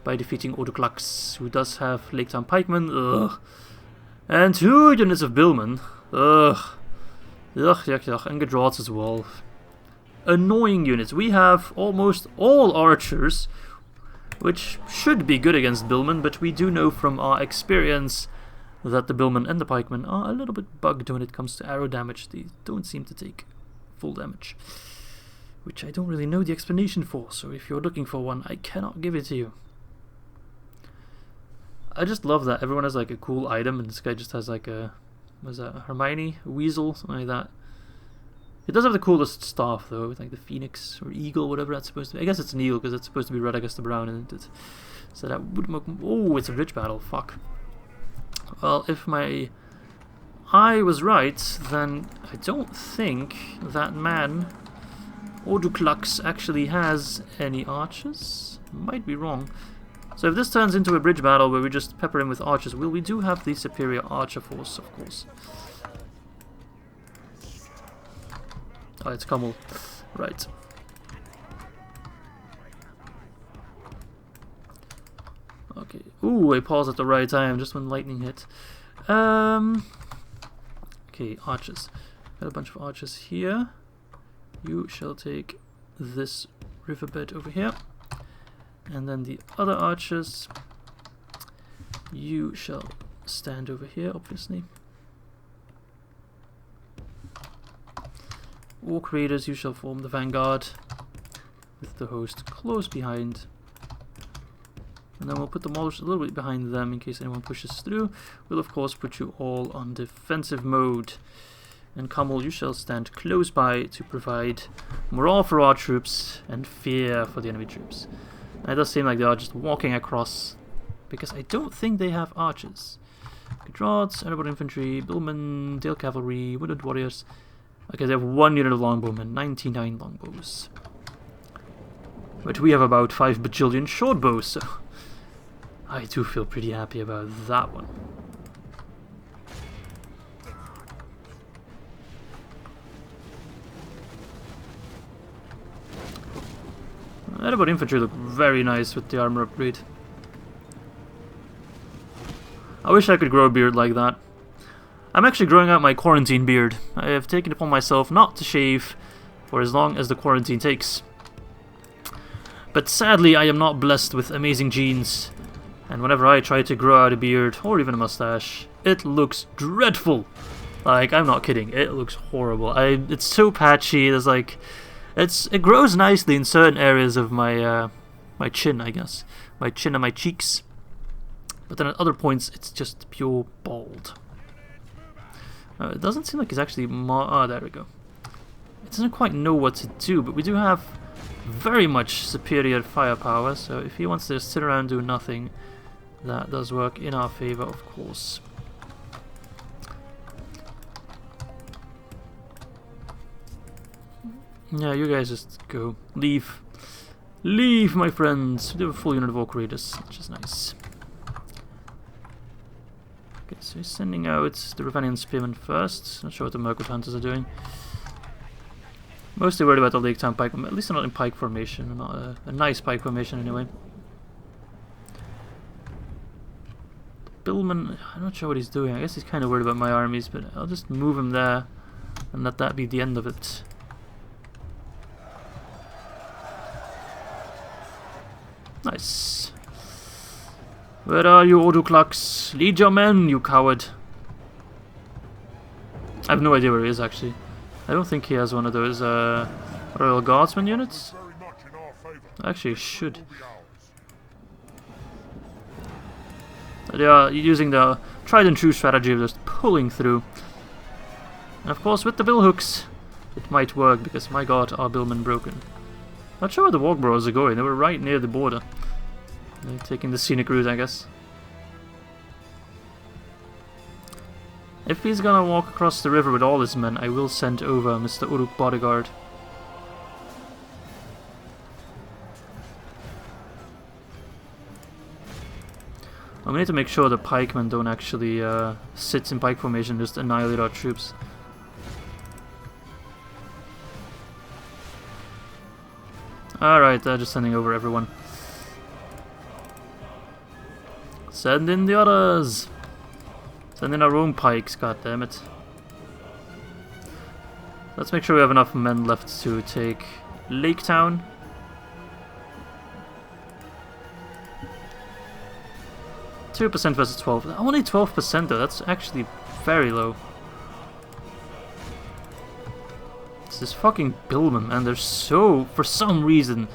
by defeating Odoklax, who does have Lake Town Pikemen. Ugh. And 2 units of Billmen. Ugh. Yuck, yuck, yuck. And Gedraughts as well. Annoying units. We have almost all archers, which should be good against Billmen, but we do know from our experience that the Billmen and the Pikemen are a little bit bugged when it comes to arrow damage. They don't seem to take full damage, which I don't really know the explanation for, so if you're looking for one, I cannot give it to you. I just love that everyone has like a cool item, and this guy just has like a, what is that, Hermione? A weasel? Something like that. It does have the coolest staff though, with like the phoenix or eagle, whatever that's supposed to be. I guess it's an eagle because it's supposed to be red against the brown, isn't it? So that would make... Oh, it's a bridge battle, fuck. Well, if my eye was right, then I don't think that man, Odoklax, actually has any archers. Might be wrong. So if this turns into a bridge battle where we just pepper him with archers, well, we do have the superior archer force, of course. Oh, it's Camel. Right. Okay. Ooh, I paused at the right time, just when lightning hit. Okay, archers. Got a bunch of archers here. You shall take this riverbed over here. And then the other archers, you shall stand over here, obviously. Orc raiders, you shall form the vanguard with the host close behind. And then we'll put the Molish a little bit behind them in case anyone pushes through. We'll of course put you all on defensive mode. And Camel, you shall stand close by to provide morale for our troops and fear for the enemy troops. And it does seem like they are just walking across, because I don't think they have archers. Gedraughts, Eriador infantry, Billmen, Dale cavalry, wooded warriors. Okay, they have 1 unit of longbowmen, 99 longbows. But we have about 5 bajillion shortbows, so I do feel pretty happy about that one. Eriador infantry look very nice with the armor upgrade. I wish I could grow a beard like that. I'm actually growing out my quarantine beard. I have taken upon myself not to shave for as long as the quarantine takes. But sadly, I am not blessed with amazing genes. And whenever I try to grow out a beard, or even a mustache, it looks dreadful. Like, I'm not kidding. It looks horrible. It's so patchy. There's like... It grows nicely in certain areas of my my chin, I guess. My chin and my cheeks. But then at other points, it's just pure bald. It doesn't seem like it's actually... there we go. It doesn't quite know what to do, but we do have very much superior firepower, so if he wants to sit around and do nothing, that does work in our favor, of course. Yeah, you guys just go. Leave. Leave, my friends! We do have a full unit of Orc Raiders, which is nice. Okay, so he's sending out the Ravanian Spearmen first. Not sure what the Mirkwood Hunters are doing. Mostly worried about the Lake Town Pike, at least they're not in pike formation, not a nice pike formation anyway. Billman, I'm not sure what he's doing. I guess he's kind of worried about my armies, but I'll just move him there and let that be the end of it. Nice. Where are you, Oduklux? Lead your men, you coward. I have no idea where he is, actually. I don't think he has one of those Royal Guardsmen units. Actually, he should. They are using the tried and true strategy of just pulling through. And of course, with the billhooks, it might work because, my god, are billmen broken. Not sure where the Wargbros are going. They were right near the border. They're taking the scenic route, I guess. If he's gonna walk across the river with all his men, I will send over Mr. Uruk Bodyguard. We need to make sure the pikemen don't actually sit in pike formation and just annihilate our troops. Alright, just sending over everyone. Send in the others! Send in our own pikes, goddammit. Let's make sure we have enough men left to take Lake Town. %2 versus 12. Only 12% though, that's actually very low. It's this fucking billman, and they're so, for some reason,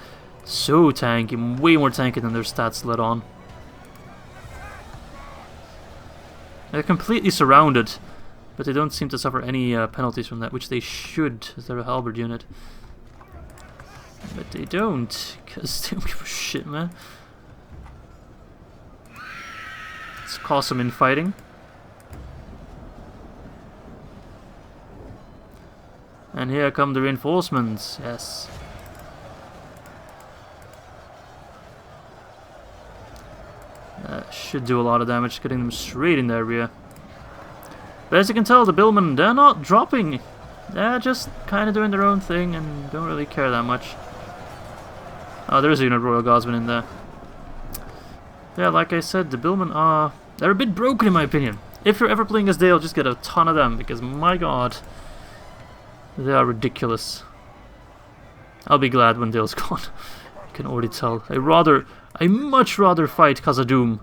so tanky, way more tanky than their stats let on. They're completely surrounded, but they don't seem to suffer any penalties from that, which they should, as they're a halberd unit. But they don't, because they don't give a shit, man. Let's cause some infighting. And here come the reinforcements, yes. That should do a lot of damage, getting them straight in their rear. But as you can tell, the billmen, they're not dropping. They're just kind of doing their own thing and don't really care that much. Oh, there is a unit of Royal Guardsmen in there. Yeah, like I said, the billmen are... they're a bit broken in my opinion. If you're ever playing as Dale, just get a ton of them, because my god, they are ridiculous. I'll be glad when Dale's gone. I can already tell. I much rather fight Khazad-Dûm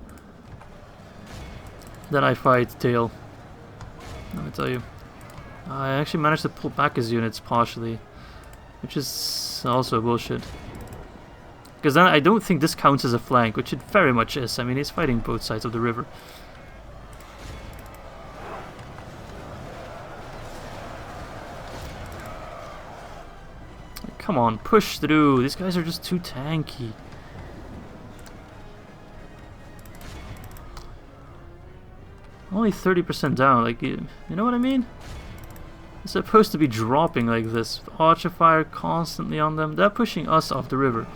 than I fight Dale. Let me tell you. I actually managed to pull back his units partially, which is also bullshit. Because then I don't think this counts as a flank, which it very much is. I mean, he's fighting both sides of the river. Come on, push through. These guys are just too tanky. Only 30% down, like, you know what I mean? It's supposed to be dropping like this. Archer fire constantly on them. They're pushing us off the river.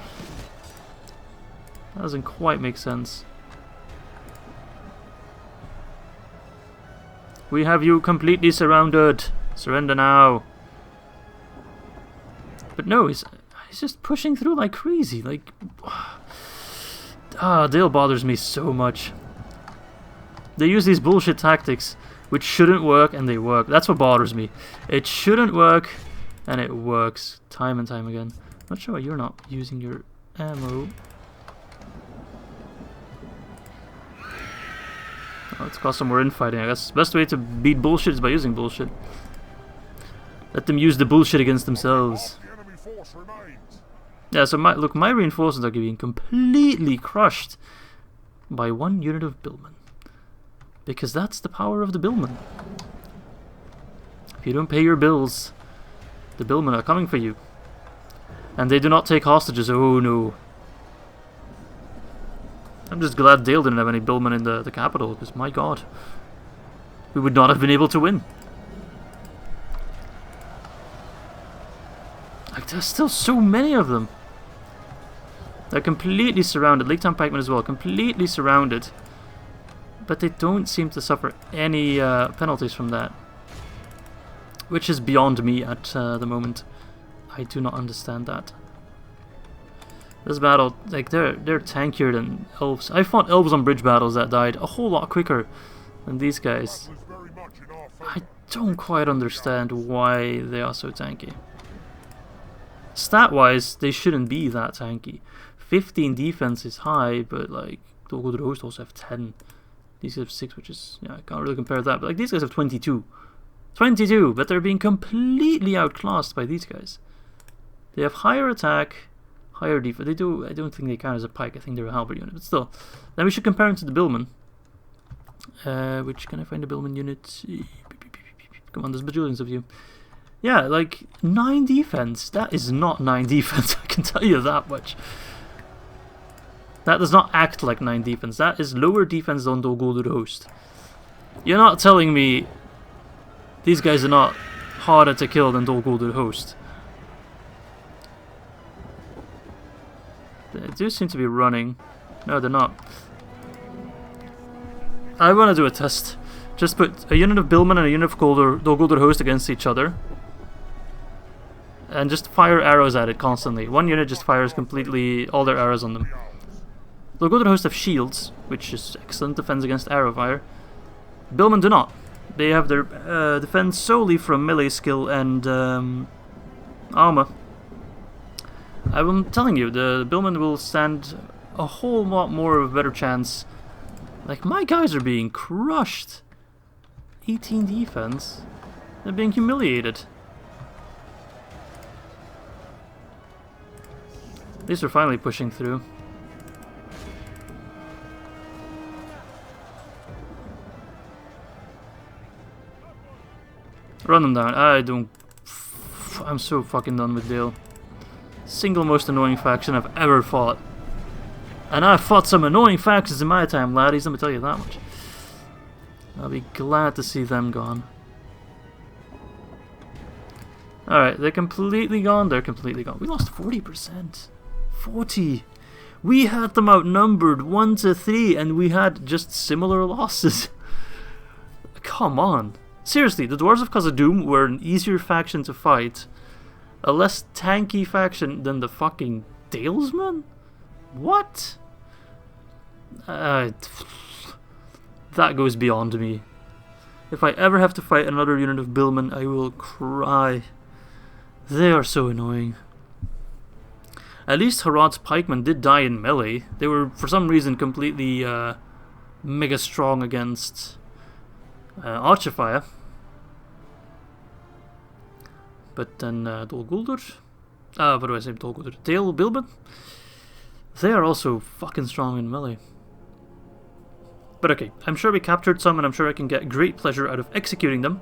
That doesn't quite make sense. We have you completely surrounded. Surrender now. But no, he's just pushing through like crazy. Like, Dale bothers me so much. They use these bullshit tactics, which shouldn't work, and they work. That's what bothers me. It shouldn't work, and it works time and time again. Not sure why you're not using your ammo. Let's cause some more infighting. I guess the best way to beat bullshit is by using bullshit. Let them use the bullshit against themselves. Yeah, so my reinforcements are being completely crushed by one unit of billmen. Because that's the power of the billmen. If you don't pay your bills, the billmen are coming for you. And they do not take hostages. Oh no. I'm just glad Dale didn't have any billmen in the capital, because my god. We would not have been able to win. Like, there's still so many of them. They're completely surrounded. Lake Town Pikemen as well, completely surrounded. But they don't seem to suffer any penalties from that. Which is beyond me at the moment. I do not understand that. This battle, like, they're tankier than elves. I fought elves on bridge battles that died a whole lot quicker than these guys. I don't quite understand why they are so tanky. Stat-wise, they shouldn't be that tanky. 15 defense is high, but like, Dol Guldur host also have 10. These guys have 6, which is, yeah, I can't really compare that. But like, these guys have 22. 22, but they're being completely outclassed by these guys. They have higher attack, higher defense. They do. I don't think they count as a pike. I think they're a halberd unit, but still. Then we should compare them to the billmen. Which, can I find the billman unit? Come on, there's bajillions of you. Yeah, like 9 defense. That is not 9 defense. I can tell you that much. That does not act like 9 defense. That is lower defense than Dol Guldur host. You're not telling me these guys are not harder to kill than Dol Guldur host. They do seem to be running. No, they're not. I want to do a test. Just put a unit of billmen and a unit of Dol Guldur host against each other. And just fire arrows at it constantly. One unit just fires completely all their arrows on them. Dol Guldur host have shields, which is excellent defense against arrow fire. Billmen do not. They have their defense solely from melee skill and armor. I'm telling you, the billmen will stand a whole lot more of a better chance. Like, my guys are being crushed. 18 defense. They're being humiliated. These are finally pushing through. Run them down. I'm so fucking done with Dale. Single most annoying faction I've ever fought. And I've fought some annoying factions in my time, laddies, let me tell you that much. I'll be glad to see them gone. Alright, they're completely gone. They're completely gone. We lost 40%. 40! We had them outnumbered 1-3 and we had just similar losses. Come on. Seriously, the Dwarves of Khazad-Dûm were an easier faction to fight. A less tanky faction than the fucking Dalesmen? What? That goes beyond me. If I ever have to fight another unit of billmen, I will cry. They are so annoying. At least Harad's pikemen did die in melee. They were, for some reason, completely mega strong against archer fire. But then Dol Guldur, what do I say, Dol Guldur? Dale Billmen? They are also fucking strong in melee. But okay, I'm sure we captured some and I'm sure I can get great pleasure out of executing them.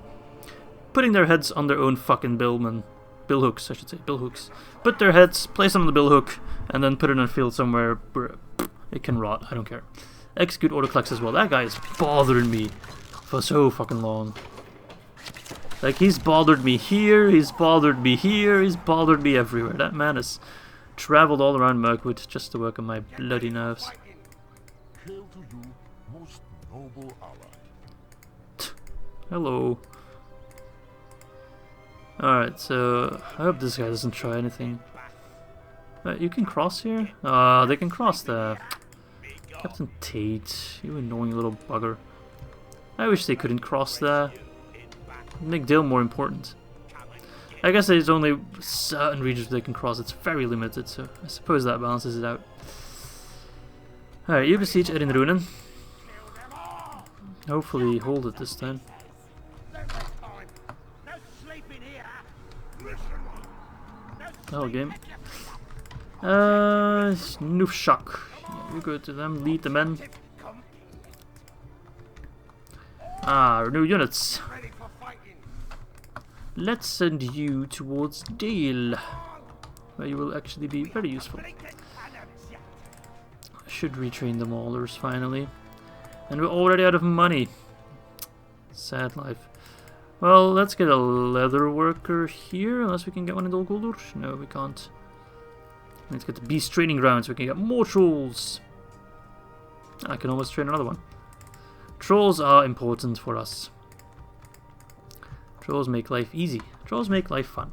Putting their heads on their own fucking billhooks, I should say, billhooks. Put their heads, place them on the billhook, and then put it in a field somewhere where it can rot, I don't care. Execute Autoclex as well. That guy is bothering me for so fucking long. Like, he's bothered me here, he's bothered me here, he's bothered me everywhere. That man has travelled all around Mirkwood just to work on my bloody nerves. Hail to you, most noble ally. Hello. Alright, so I hope this guy doesn't try anything. Wait, you can cross here? They can cross there. Captain Tate, you annoying little bugger. I wish they couldn't cross there. Make Dale more important. I guess there's only certain regions they can cross. It's very limited, so I suppose that balances it out. Alright, you besiege Rhûn. Hopefully hold it this time. Hell game. Nufshak. You go to them, lead the men. New units. Let's send you towards Dale. where you will actually be very useful. I should retrain the maulers finally. And we're already out of money. Sad life. Well, let's get a leather worker here, unless we can get one in Dol Guldur. No, we can't. Let's get the beast training ground so we can get more trolls. I can almost train another one. Trolls are important for us. Trolls make life easy. Trolls make life fun.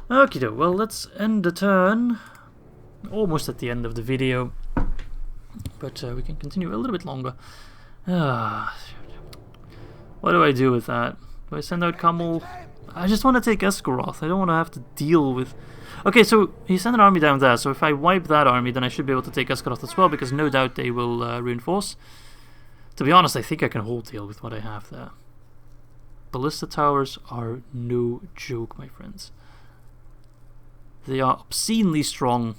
Okie doke, well, let's end the turn. Almost at the end of the video. But we can continue a little bit longer. What do I do with that? Do I send out Camel? I just want to take Esgaroth. I don't want to have to deal with... Okay, so he sent an army down there, so if I wipe that army, then I should be able to take Esgaroth as well, because no doubt they will reinforce. To be honest, I think I can hold deal with what I have there. Ballista towers are no joke, my friends. They are obscenely strong.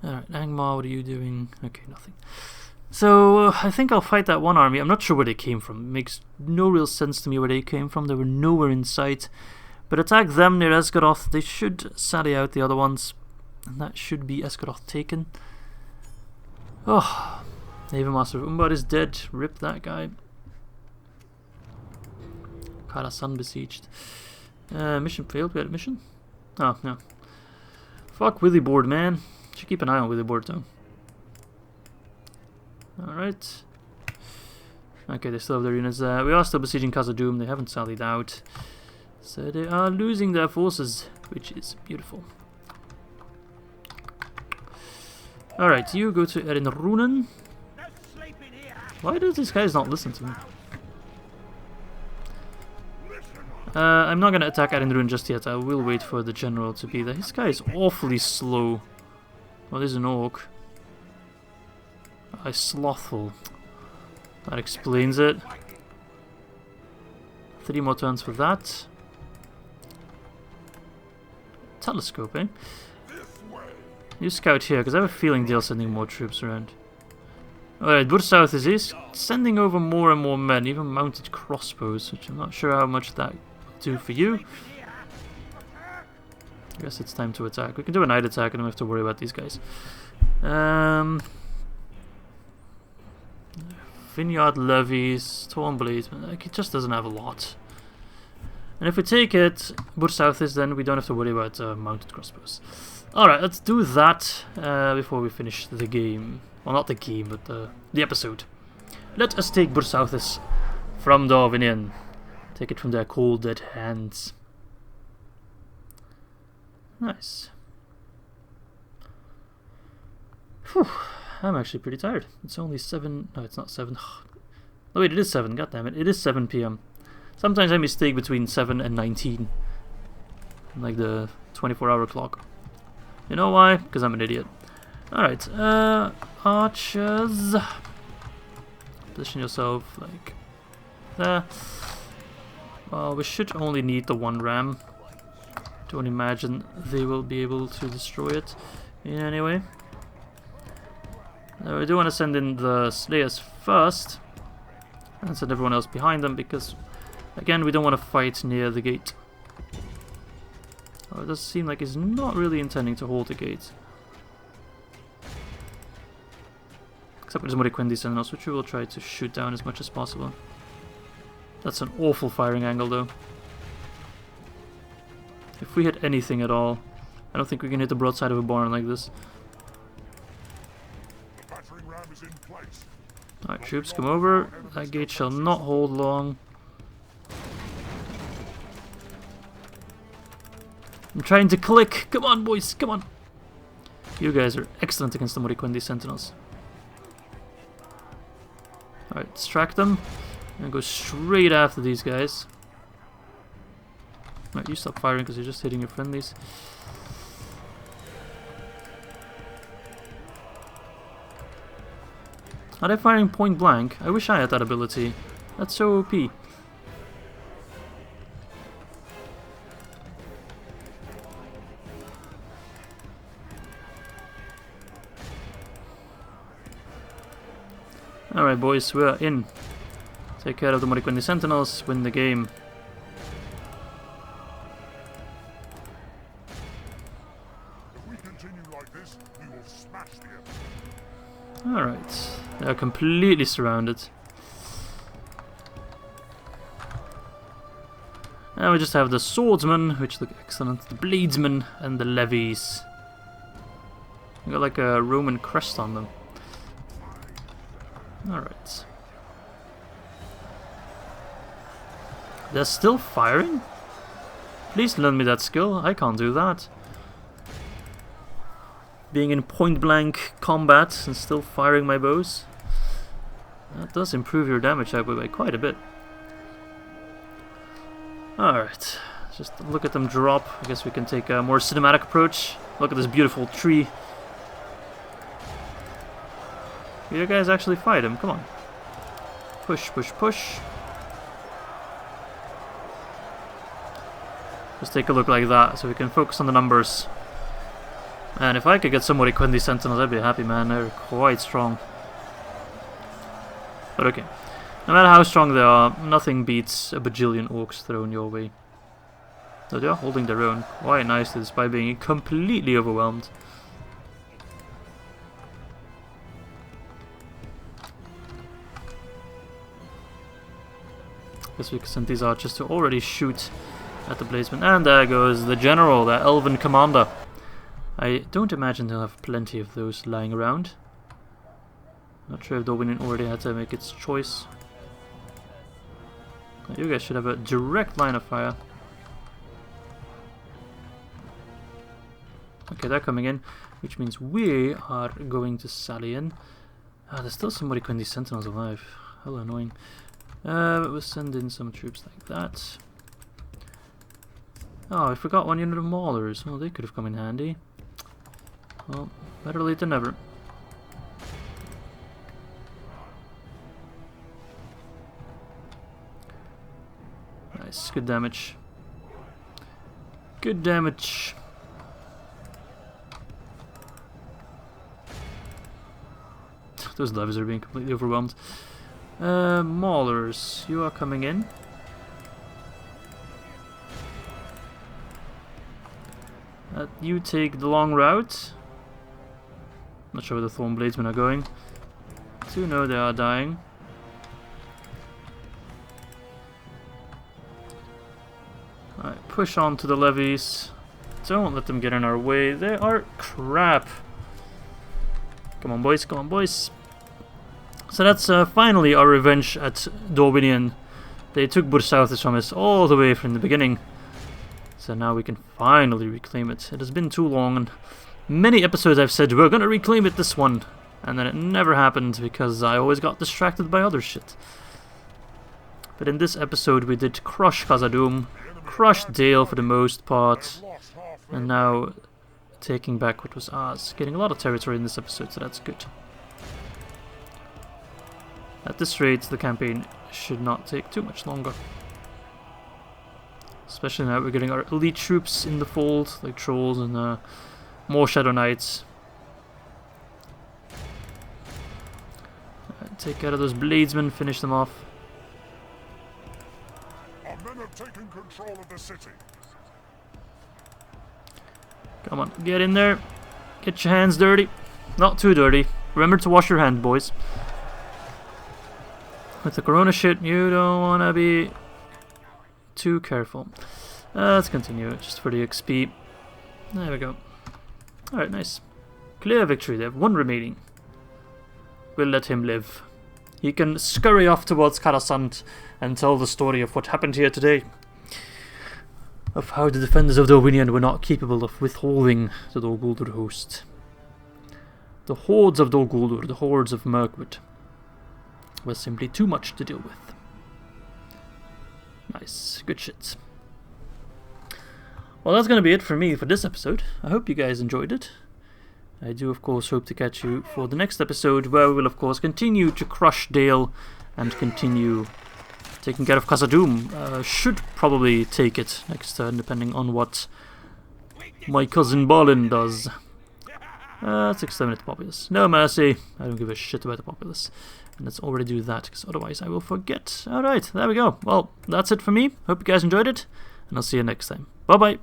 Alright, Angmar, what are you doing? Okay, nothing. So, I think I'll fight that one army. I'm not sure where they came from. It makes no real sense to me where they came from. They were nowhere in sight. But attack them near Esgaroth. They should sally out the other ones. And that should be Esgaroth taken. Oh, Naval Master of Umbad is dead. Rip that guy. Kharasan besieged. Mission failed. We had a mission? Oh, no. Fuck Withyboard, man. Should keep an eye on Withyboard, though. Alright. Okay, they still have their units there. We are still besieging Khazad-Dûm. They haven't sallied out. So they are losing their forces, which is beautiful. Alright, you go to Rhûn. Why do these guys not listen to me? I'm not going to attack Rhûn just yet. I will wait for the general to be there. This guy is awfully slow. Well, there's an orc. Slothful. That explains it. 3 more turns for that. Telescope, eh? You scout here, because I have a feeling they're sending more troops around. Alright, Bursouth is sending over more and more men, even mounted crossbows, which I'm not sure how much that will do for you. I guess it's time to attack. We can do a night attack and don't have to worry about these guys. Vineyard levies, Torn Blades, like, it just doesn't have a lot. And if we take it, Bursouth then we don't have to worry about mounted crossbows. Alright, let's do that before we finish the game. Well, not the game, but the episode. Let us take Bursouth from Darwinian. Take it from their cold dead hands. Nice. Whew. I'm actually pretty tired. It's only 7... No, it's not 7. Oh wait, it is 7. God damn it. It is 7 PM. Sometimes I mistake between 7 and 19. Like the 24-hour clock. You know why? Because I'm an idiot. Alright, archers. Position yourself like there. Well, we should only need the 1 ram. Don't imagine they will be able to destroy it in any way. Now, I do want to send in the Slayers first and send everyone else behind them because, again, we don't want to fight near the gate. Oh, it does seem like he's not really intending to hold the gate. Except with his Moriquendi Sentinels, which we will try to shoot down as much as possible. That's an awful firing angle, though. If we hit anything at all, I don't think we can hit the broadside of a barn like this. Alright, troops, come over. That gate shall not hold long. I'm trying to click. Come on, boys, come on. You guys are excellent against the Moriquendi Sentinels. Alright, distract them. And go straight after these guys. Alright, you stop firing because you're just hitting your friendlies. Are they firing point blank? I wish I had that ability. That's so OP. Alright boys, we're in. Take care of the Moriquendi Sentinels, win the game. continue like this, we will smash the enemy. Alright. They are completely surrounded. And we just have the swordsmen, which look excellent, the bladesmen, and the levies. They got like a Roman crest on them. Alright. They're still firing? Please lend me that skill, I can't do that. Being in point blank combat and still firing my bows. That does improve your damage output by quite a bit. Alright, just look at them drop. I guess we can take a more cinematic approach. Look at this beautiful tree. You guys actually fight him, come on. Push, push, push. Just take a look like that so we can focus on the numbers. And if I could get somebody Quindy Sentinels, I'd be happy, man. They're quite strong. But okay. No matter how strong they are, nothing beats a bajillion orcs thrown your way. So they are holding their own quite nicely despite being completely overwhelmed. Guess we can send these archers to already shoot at the bladesman. And there goes the general, the elven commander. I don't imagine they'll have plenty of those lying around. Not sure if Dominion already had to make its choice. You guys should have a direct line of fire. Okay, they're coming in, which means we are going to sally in. There's still somebody Quindy Sentinels alive. Hell annoying. We'll send in some troops like that. Oh, I forgot one unit of maulers. Well, they could have come in handy. Well, better late than never. Nice, good damage. Good damage. Those levies are being completely overwhelmed. Maulers, you are coming in. You take the long route. Not sure where the Thorn Bladesmen are going. Do know they are dying. Alright, push on to the levies. Don't let them get in our way. They are crap. Come on, boys. Come on, boys. So that's finally our revenge at Dorwinion. They took Bursouthis from us all the way from the beginning. So now we can finally reclaim it. It has been too long, and many episodes I've said we're gonna reclaim it this one. And then it never happened because I always got distracted by other shit. But in this episode we did crush Khazad-Dûm, crush Dale for the most part, and now taking back what was ours. Getting a lot of territory in this episode, so that's good. At this rate, the campaign should not take too much longer. Especially now we're getting our elite troops in the fold, like trolls and more Shadow Knights. Take out of those bladesmen, finish them off. Our men have taken control of the city. Come on, get in there. Get your hands dirty. Not too dirty. Remember to wash your hands, boys. With the corona shit, you don't want to be too careful. Let's continue, just for the XP. There we go. Alright, nice. Clear victory, they have one remaining. We'll let him live. He can scurry off towards Karasant and tell the story of what happened here today. Of how the defenders of Dorwinion were not capable of withholding the Dol Guldur host. The hordes of Dol Guldur, the hordes of Mirkwood, was simply too much to deal with. Nice, good shit. Well, that's going to be it for me for this episode. I hope you guys enjoyed it. I do, of course, hope to catch you for the next episode, where we will, of course, continue to crush Dale and continue taking care of Khazad-Dûm. Should probably take it next turn, depending on what my cousin Balin does. Let's exterminate the populace. No mercy. I don't give a shit about the populace. And let's already do that, because otherwise I will forget. Alright, there we go. Well, that's it for me. Hope you guys enjoyed it, and I'll see you next time. Bye-bye.